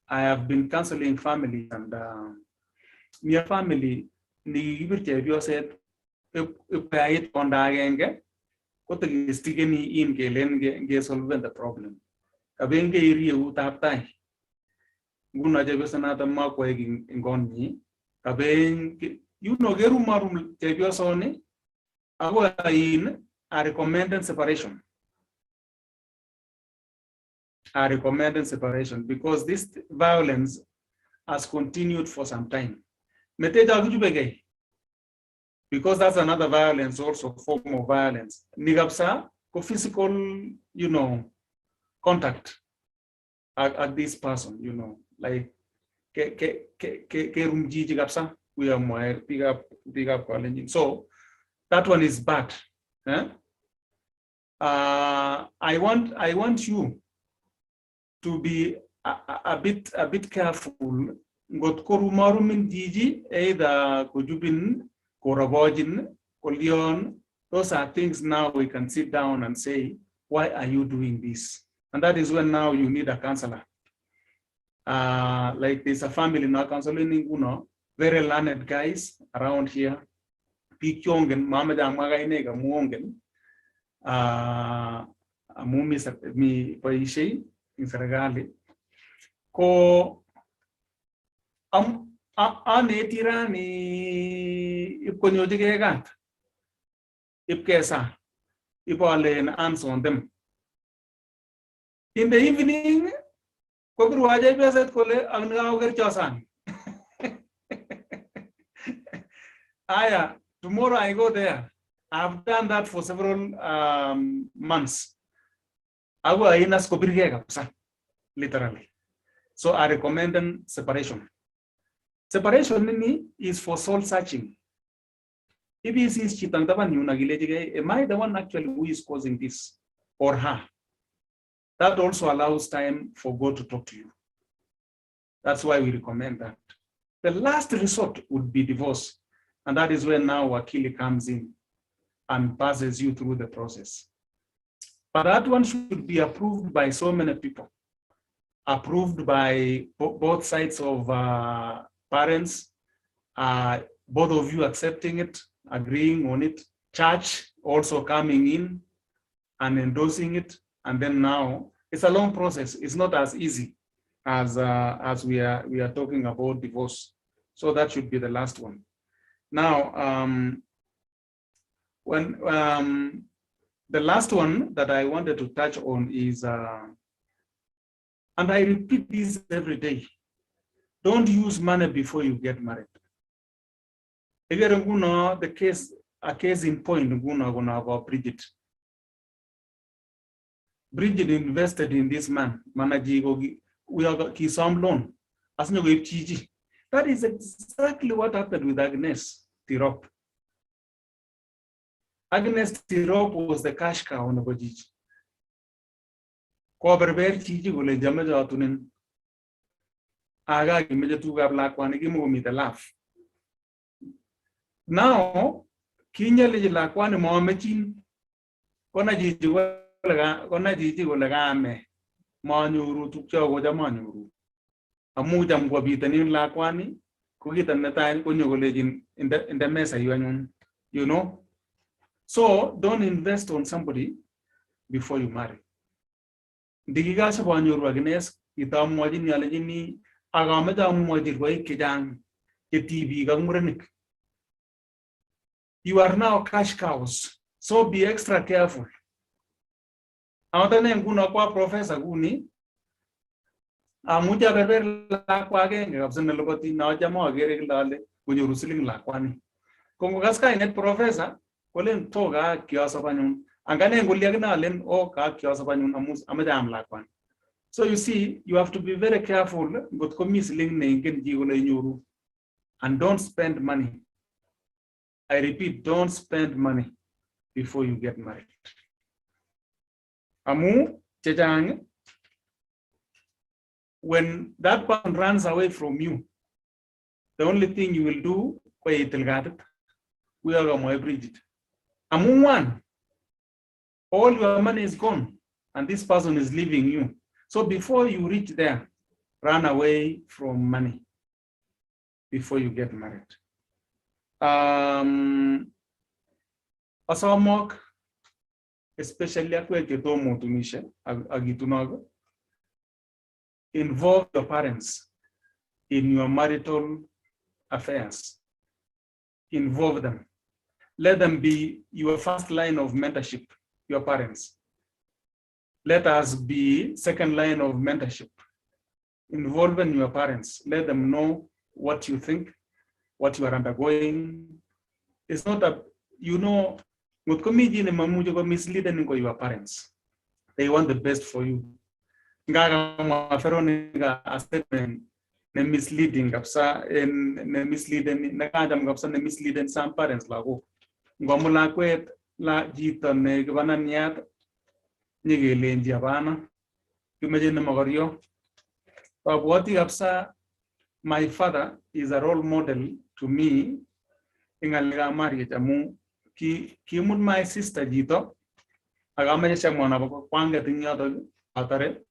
S11: I have been counseling families and my family ni gibirte bioset ipayit ondagenge kote stigeni in gelen ge solve the problem. Kabenge iri utaptai. Guna jebesana tamma ko ngonni. Kabeng you know geru marum tebiosone ago in a recommended separation. I recommended separation because this violence has continued for some time. Because that's another violence, also form of violence. Nigapsa, physical, you know, contact at this person, you know, like we are more pick up Kalenjin. So that one is bad. Eh? I want you to be a bit careful. Got korumarumin diji either kujubin korabojin kolyon. Those are things now we can sit down and say, why are you doing this? And that is when now you need a counselor. Like there's a family now counseling, very learned guys around here. Pikyongen mama jamagainega muongen. Mumi mi paishe in Sergali. Ko anetirani ipkonyojigegat ipkesa ipole answer on them. In the evening, kokruwaje beset kole angauger chosan. Aya, tomorrow I go there. I've done that for several months. Literally. So I recommend separation. Separation is for soul searching. If he sees am I the one actually who is causing this or her? That also allows time for God to talk to you. That's why we recommend that. The last resort would be divorce. And that is when now Wakili comes in and passes you through the process. But that one should be approved by so many people. Approved by both sides of parents, both of you accepting it, agreeing on it, church also coming in and endorsing it. And then now it's a long process. It's not as easy as we are talking about divorce. So that should be the last one. Now, the last one that I wanted to touch on is, and I repeat this every day, don't use money before you get married. Again, a case in point, about Bridget. Bridget invested in this man, we have some loan. That is exactly what happened with Agnes Tirop. Agnes Tirop was the cash cow on the Bajij. Koberber Chiji will Jamaja Tunin. Aga Gimaja Black one, give me the laugh. Now, Kinya Lakwan Momachin, Konaji Golagame, Manuru to Chogo Manuru. Amujam Gobitanin Lakwani, Kugit and the time when you in the mesa, you know. So don't invest on somebody before you marry. Digigas upon your wagnes, itam wajin yalajini, Agamada Mojirway Kijang, TV Gamuranik. You are now cash cows, so be extra careful. Another name Gunakwa Professor Guni. Amuja beber lakwage ngabsana lobati na jamo agere lale kunyo rusiling lakwani. Kongo gaska inet professor kolen toga kiasa banyun. Angane nguliag na len o ka kiasa banyun amus amadam lakwan. So you see, you have to be very careful. Got commis ling ne ngen jigole nyuru. and don't spend money. I repeat, don't spend money before you get married. Amu chejang, when that person runs away from you, the only thing you will do, we are going to bridge it. Amu one, all your money is gone, and this person is leaving you. So before you reach there, run away from money before you get married. Asamok, especially involve your parents in your marital affairs. Involve them. Let them be your first line of mentorship, your parents. Let us be second line of mentorship. Involving your parents. Let them know what you think, what you are undergoing. It's not that, you know, misleading your parents. They want the best for you. Misleading misleading some parents lago. Ngomula kwet la jito ne gwananyat nyigelenji abana. Imagine magario. My father is a role model to me in a marriage. Ki my sister jito agama chamona kwanga tinyo atare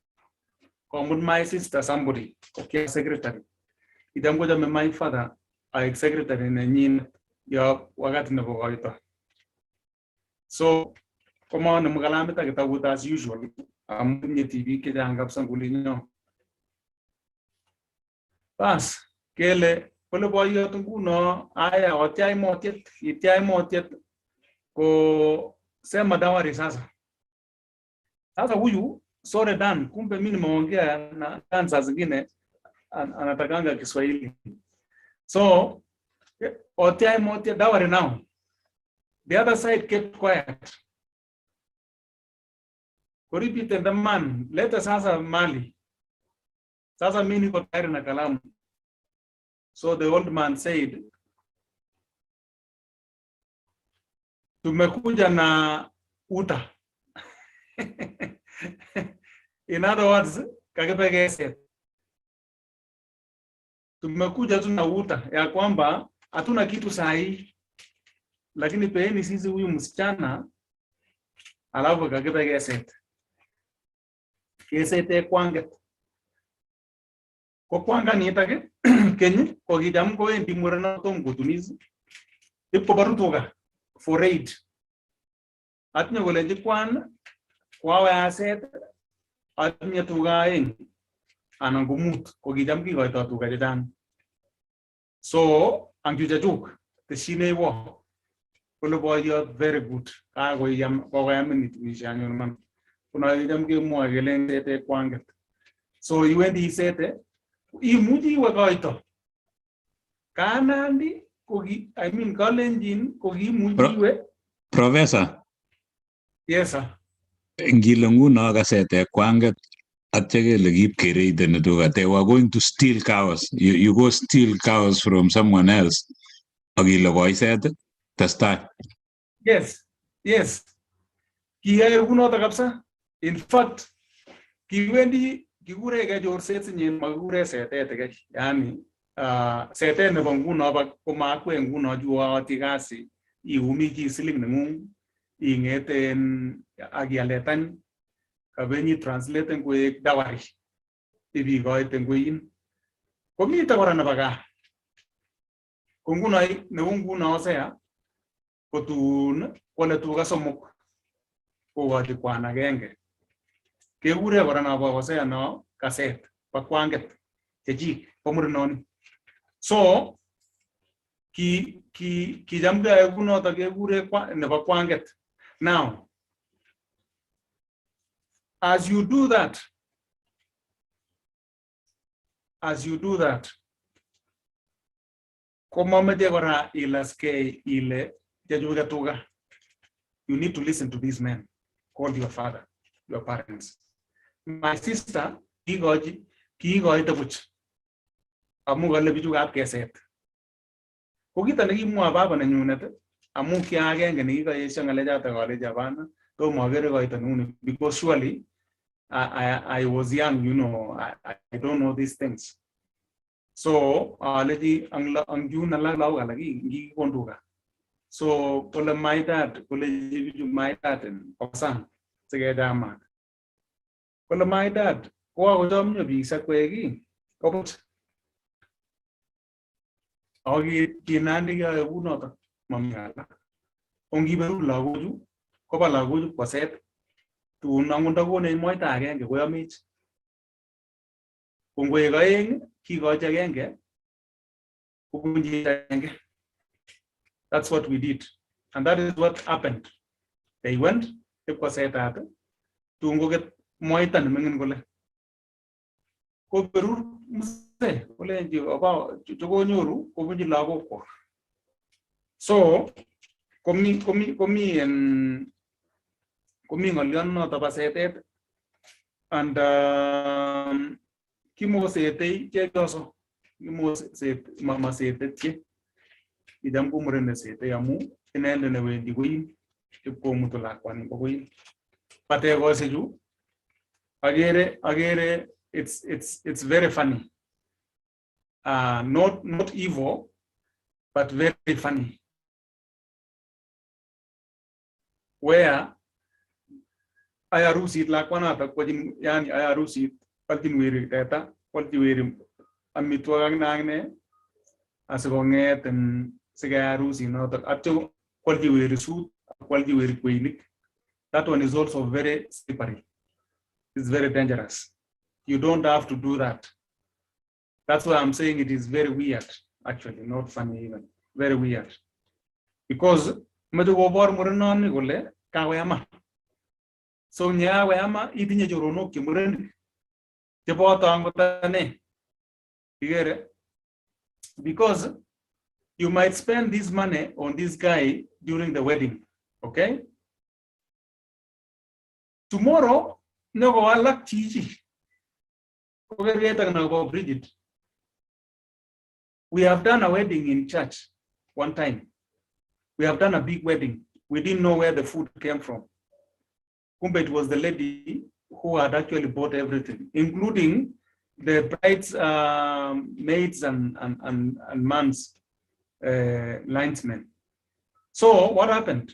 S11: komud my sister somebody okay secretary itamgoja my father a secretary na nyin ya wakati na bogoito. So come on mugalamita kitabu as usual amunye TV kidangap sangulinyo. Pas kele pole boyo tunguno aya otiai motiet ko sema dawari sasa huyu sore dan kumbe mimi nimeongea na dansa zingine anatakanga Kiswahili. So otiai motiet dawari now. The other side kept quiet. Koripite the man, let us sasa mali. Sasa mimi niko tayari na kalamu. So the old man said, tumekuja na uta. In other words, kakipegese. Tumekuja tu na uta ya kwamba hatuna kitu sahi, lakini peeni sisi huyu msichana alafu kakipegese. Kesete kwange. Ko kwanga ni take kenyi ko gidam ko endi murana tom gutuniz ipo barutoga for raid atnya golenji kwan kwawe aset atnya tugain anangumut ko gidam ki goito tuga jetan. So angjuja juk the shine wo kolo boy very good ka go yam ko yam ni tuishanyo man kuna gidam ki mo gelende te kwanget. So you when he said imuji wagaito kanandi kogi I mean Kalenjin kogi mujiwe
S2: Professor.
S11: Yes sir.
S2: Ngilungu no kasete kwanget atchegele gip kereide netuga. They were going to steal cows. You go steal cows from someone else. Agilo goisete testai.
S11: Yes. Kiyae uno takapsa. In fact, kiwendi kigure ga jor set nyin magure sete te yani sete ne banguno ba kuma kwe nguno juwa tigasi iumi ki siling ngung ingeten agialetan kabeni translate ngwe dawari ibi goite ngwin komi ta warana baga kunguno ne nguno sea kotun kole tuga somok ko wadi kwana genge kegure warana ba wasea no kaset pakwanget teji pomurnon. So ki jamga eguno ta kegure ne pakwanget. Now as you do that como me degora ilaske ile jajuga tuga, you need to listen to these men called your father, your parents. My sister, ki goji tabuch. Amu gale biju gat keset. Ko kita nekimwa baba nenyunet amu ki agenge nekikayesyo ngalechoto kole Javana tomo agere koito nuni, because surely I was young, you know, I don't know these things. So already ang jun alak lau alagi ngi konduga. So kole my dad and Osan together man. Kole my dad ko ako jom nyo bisa kwegi. Kopot. Agi kinandi ga uno ta mamala. Ongi beru lagoju ko ba lagoju paset tu nangunda ko ne moita agenge ko yamit. Kungwe gaeng ki go agenge. That's what we did. And that is what happened. They went, it was said that to get moitan mingin gole. Ko perur muse gole nji about jogo nyoru ko bunji lago ko. So komi ngolion no ta pasetet and kimo sete che goso kimo se mama sete che idam ko murene sete yamu inende ne wendi goyin ko mutula kwani ko goyin pate go seju agere it's very funny, not evil but very funny, where ayarusi la kwana ta kwajin yani ayarusi paltin wiri teta palti wiri amitwag nangne asigo ngeten siga rusi no ta atto quality wiri suit quality wiri kwinik. That one is also very slippery. It's very dangerous. You don't have to do that. That's why I'm saying it is very weird, actually, not funny even. Very weird. Because medugobor muranon gole kawayama. So nya wayama itinye jorono kimuren. Because you might spend this money on this guy during the wedding, okay? Tomorrow, no go alak chichi. We have done a wedding in church one time. We have done a big wedding. We didn't know where the food came from. Kumbe, it was the lady who had actually bought everything, including the bride's maids and man's linesmen. So what happened?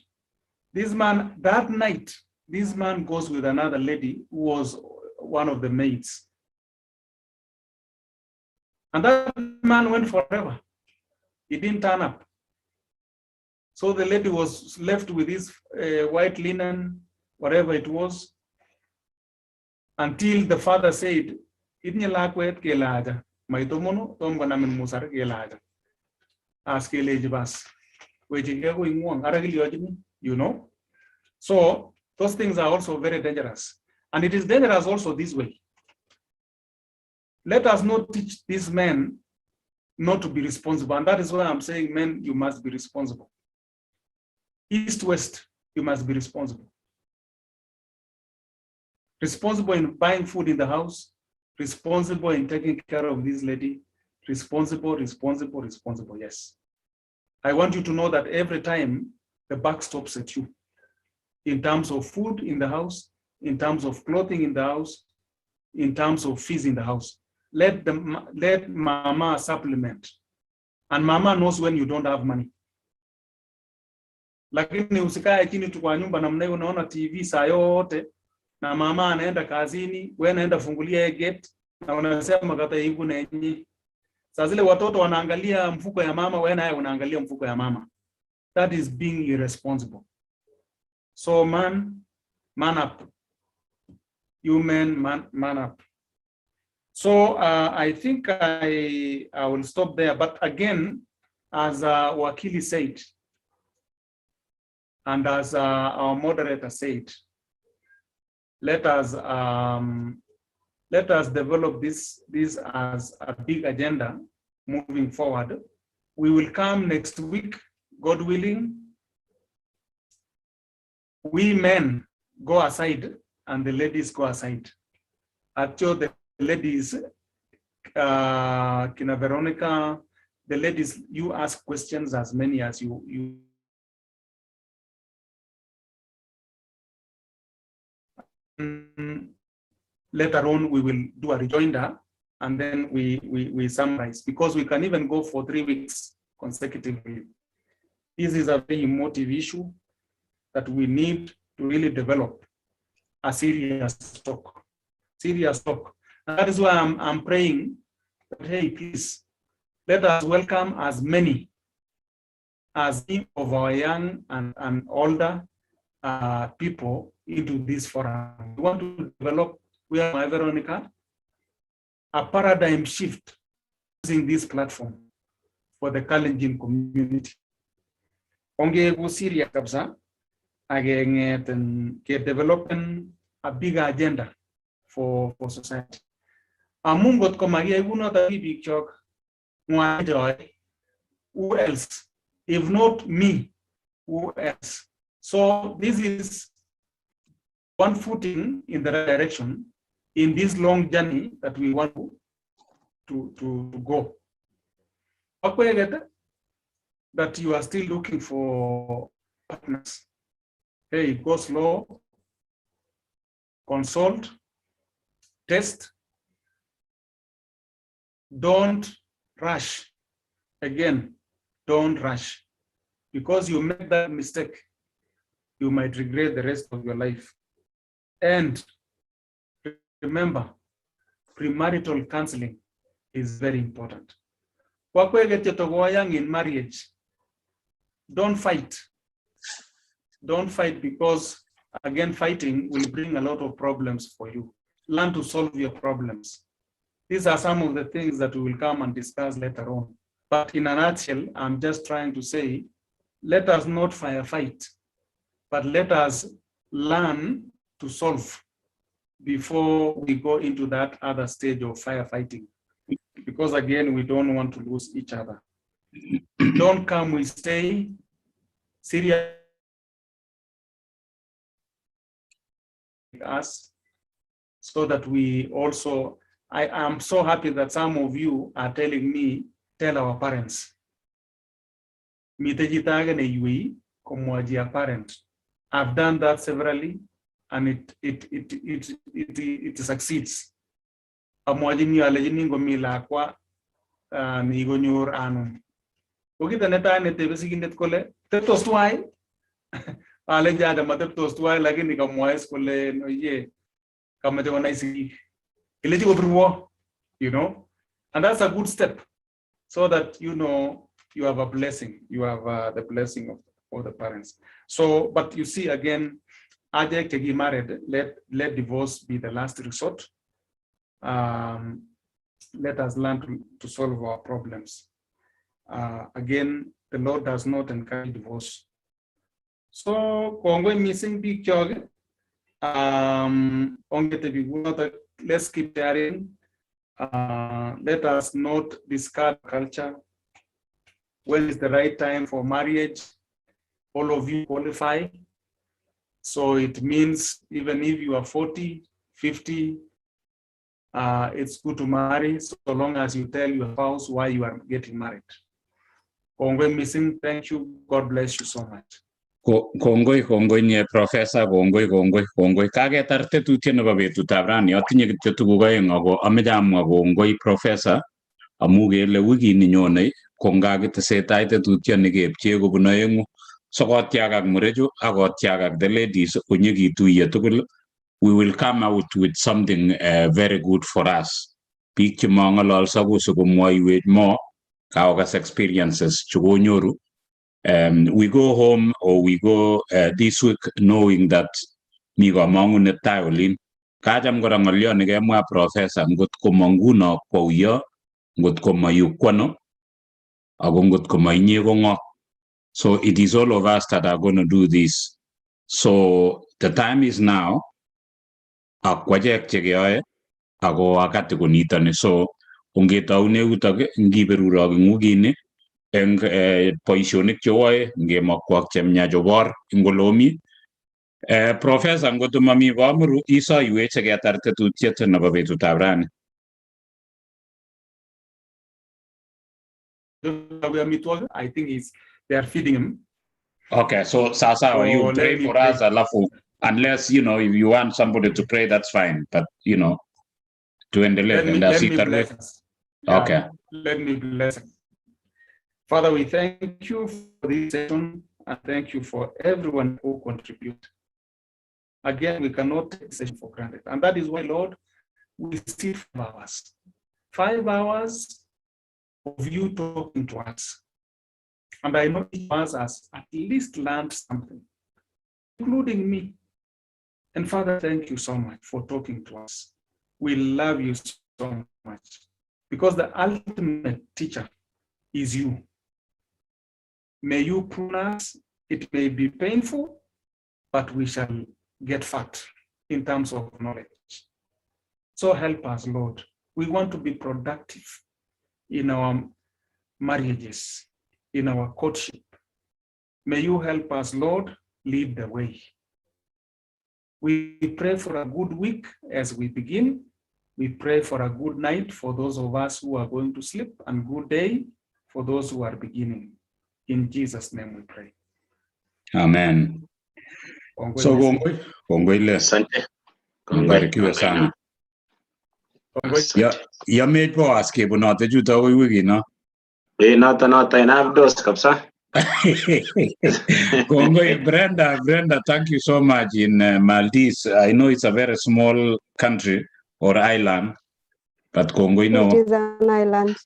S11: This man, that night, this man goes with another lady who was one of the maids. And that man went forever. He didn't turn up. So the lady was left with his white linen, whatever it was, until the father said, you know? So those things are also very dangerous. And it is dangerous also this way. Let us not teach these men not to be responsible. And that is why I'm saying, men, you must be responsible. East, west, you must be responsible. Responsible in buying food in the house, responsible in taking care of this lady, responsible, yes. I want you to know that every time the buck stops at you, in terms of food in the house, in terms of clothing in the house, in terms of fees in the house. Let mama supplement. And mama knows when you don't have money. Lakini usikae chini tu kwa nyumba namna hiyo unaona TV saa yote na mama anaenda kazini, wewe naenda fungulia gate na unasema kata hivu na yenyewe. Saa zile watoto wanaangalia mfuko ya mama, wewe naye unaangalia mfuko ya mama. That is being irresponsible. So man up. You men, man up. So I think I will stop there. But again, as Wakili said, and as our moderator said, let us develop this as a big agenda moving forward. We will come next week, God willing. We men go aside and the ladies go aside. Actually, the ladies, Kina Veronica, the ladies, you ask questions as many as you later on we will do a rejoinder and then we summarize, because we can even go for 3 weeks consecutively. This is a very emotive issue that we need to really develop a serious talk. Serious talk. And that is why I'm praying that, hey, please, let us welcome as many as of our young and older people into this forum. We want to develop, my Veronica, a paradigm shift using this platform for the Kalenjin community. Onge go Syria kabsa, get developing a bigger agenda for society. Amungot komagi uno ta big chok joy. Who else? If not me, who else? So this is one footing in the right direction in this long journey that we want to go. That you are still looking for partners. Hey, go slow, consult, test, don't rush. Again, don't rush. Because you make that mistake, you might regret the rest of your life. And remember, premarital counseling is very important. In marriage, don't fight. Don't fight, because again, fighting will bring a lot of problems for you. Learn to solve your problems. These are some of the things that we will come and discuss later on. But in a nutshell, I'm just trying to say, let us not firefight, but let us learn to solve before we go into that other stage of firefighting. Because again, we don't want to lose each other. Don't come, we stay serious us, so that we also, I am so happy that some of you are telling me, tell our parents. Parent. I've done that severally, and it succeeds. You know, and that's a good step, so that you know you have a blessing, you have the blessing of all the parents. So, but you see, again, married, let divorce be the last resort. Let us learn to solve our problems. Again, the Lord does not encourage divorce. So, Congo missing big jog. Let's keep sharing. Let us not discard culture. When is the right time for marriage? All of you qualify. So it means even if you are 40, 50, it's good to marry, so long as you tell your spouse why you are getting married. Kongwe missing, thank you. God bless you so much.
S2: Kongoi nye professor, kongoi. Kagetar tetutiet nebo betutab rani, atinye kityo tuguk aeng ako ameche amwa kongoi professor amu kele wikini nyone kongakitesetai tetutioni kepchee kobun aengu, sokotiagak murechu ak kotiagak the ladies konyekituiyo tugul. We will come out with something very good for us. Biik chemang'ololso kosikomwoiwech mo kaokas experiences chukonyoru. We go home, or we go this week knowing that mi kamang'unet tai olin. Kacham kora ng'olyo nekemwa professor, ngot komanguno kwauyo, ngot komayu kwano, ako ngot komainye ko ng'o. So it is all of us that are going to do this. So the time is now. Akwachek chekeyoe ako wakati konitoni. So ongetaune yutok ngiberurok eng wikini eng boisionik cheoe ngemakwak chemyach obor eng olomi. Professor, ngot mami koamuru isoiwech ketar tetutiet nebo betutab rani.
S11: I think they are feeding him.
S2: Okay, so Sasa,
S11: So
S2: you
S11: let
S2: pray
S11: me
S2: for
S11: pray.
S2: us, alafu, unless, you know, if you want somebody to pray, that's fine. But, you know, to
S11: Let me bless us.
S2: Okay.
S11: Yeah, let me bless us. Father, we thank you for this session and thank you for everyone who contribute. Again, we cannot take this session for granted. And that is why, Lord, we sit 5 hours. 5 hours of you talking to us. And I know each of us has at least learned something, including me. And Father, thank you so much for talking to us. We love you so much because the ultimate teacher is you. May you prune us. It may be painful, but we shall get fat in terms of knowledge. So help us, Lord. We want to be productive in our marriages, in our courtship. May you help us, Lord, lead the way. We pray for a good week as we begin. We pray for a good night for those of us who are going to sleep and good day for those who are beginning. In Jesus' name we pray.
S2: Amen. So kongoi
S10: Asante.
S2: Mbarikiwe sana. Ya made po aske bunote juta wiki no.
S10: Nota ina dos kapsa.
S2: Kongoi Brenda, thank you so much in Maldives. I know it's a very small country or island, but Kongoi no.
S1: It is an island.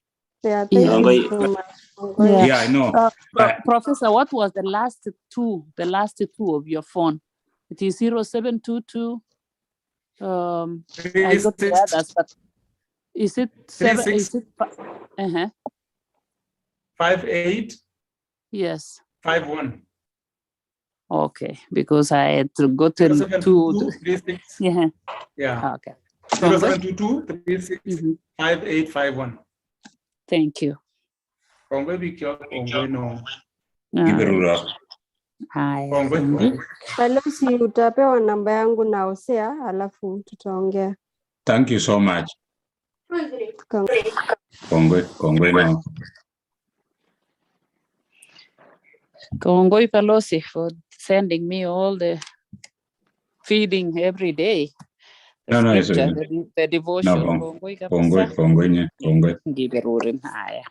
S1: Yeah, thank you so much.
S2: Yeah, I know.
S8: Professor, what was the last two of your phone? It is 0722. I got the others, but is it 7? Is it
S11: 58?
S8: Yes.
S11: 51.
S8: Okay, because I had to go to 2. Yeah.
S11: Yeah.
S8: Okay.
S11: 0722 36 5851.
S8: Thank you.
S1: Balozi, utapewa namba yangu na Hosea, alafu tutaongea.
S2: Thank you so much. Kongoi no.
S8: Kongoi Pelosi for sending me all the feeding every day. The scripture, the devotion.
S2: Kongoi.
S8: Giberurin haya.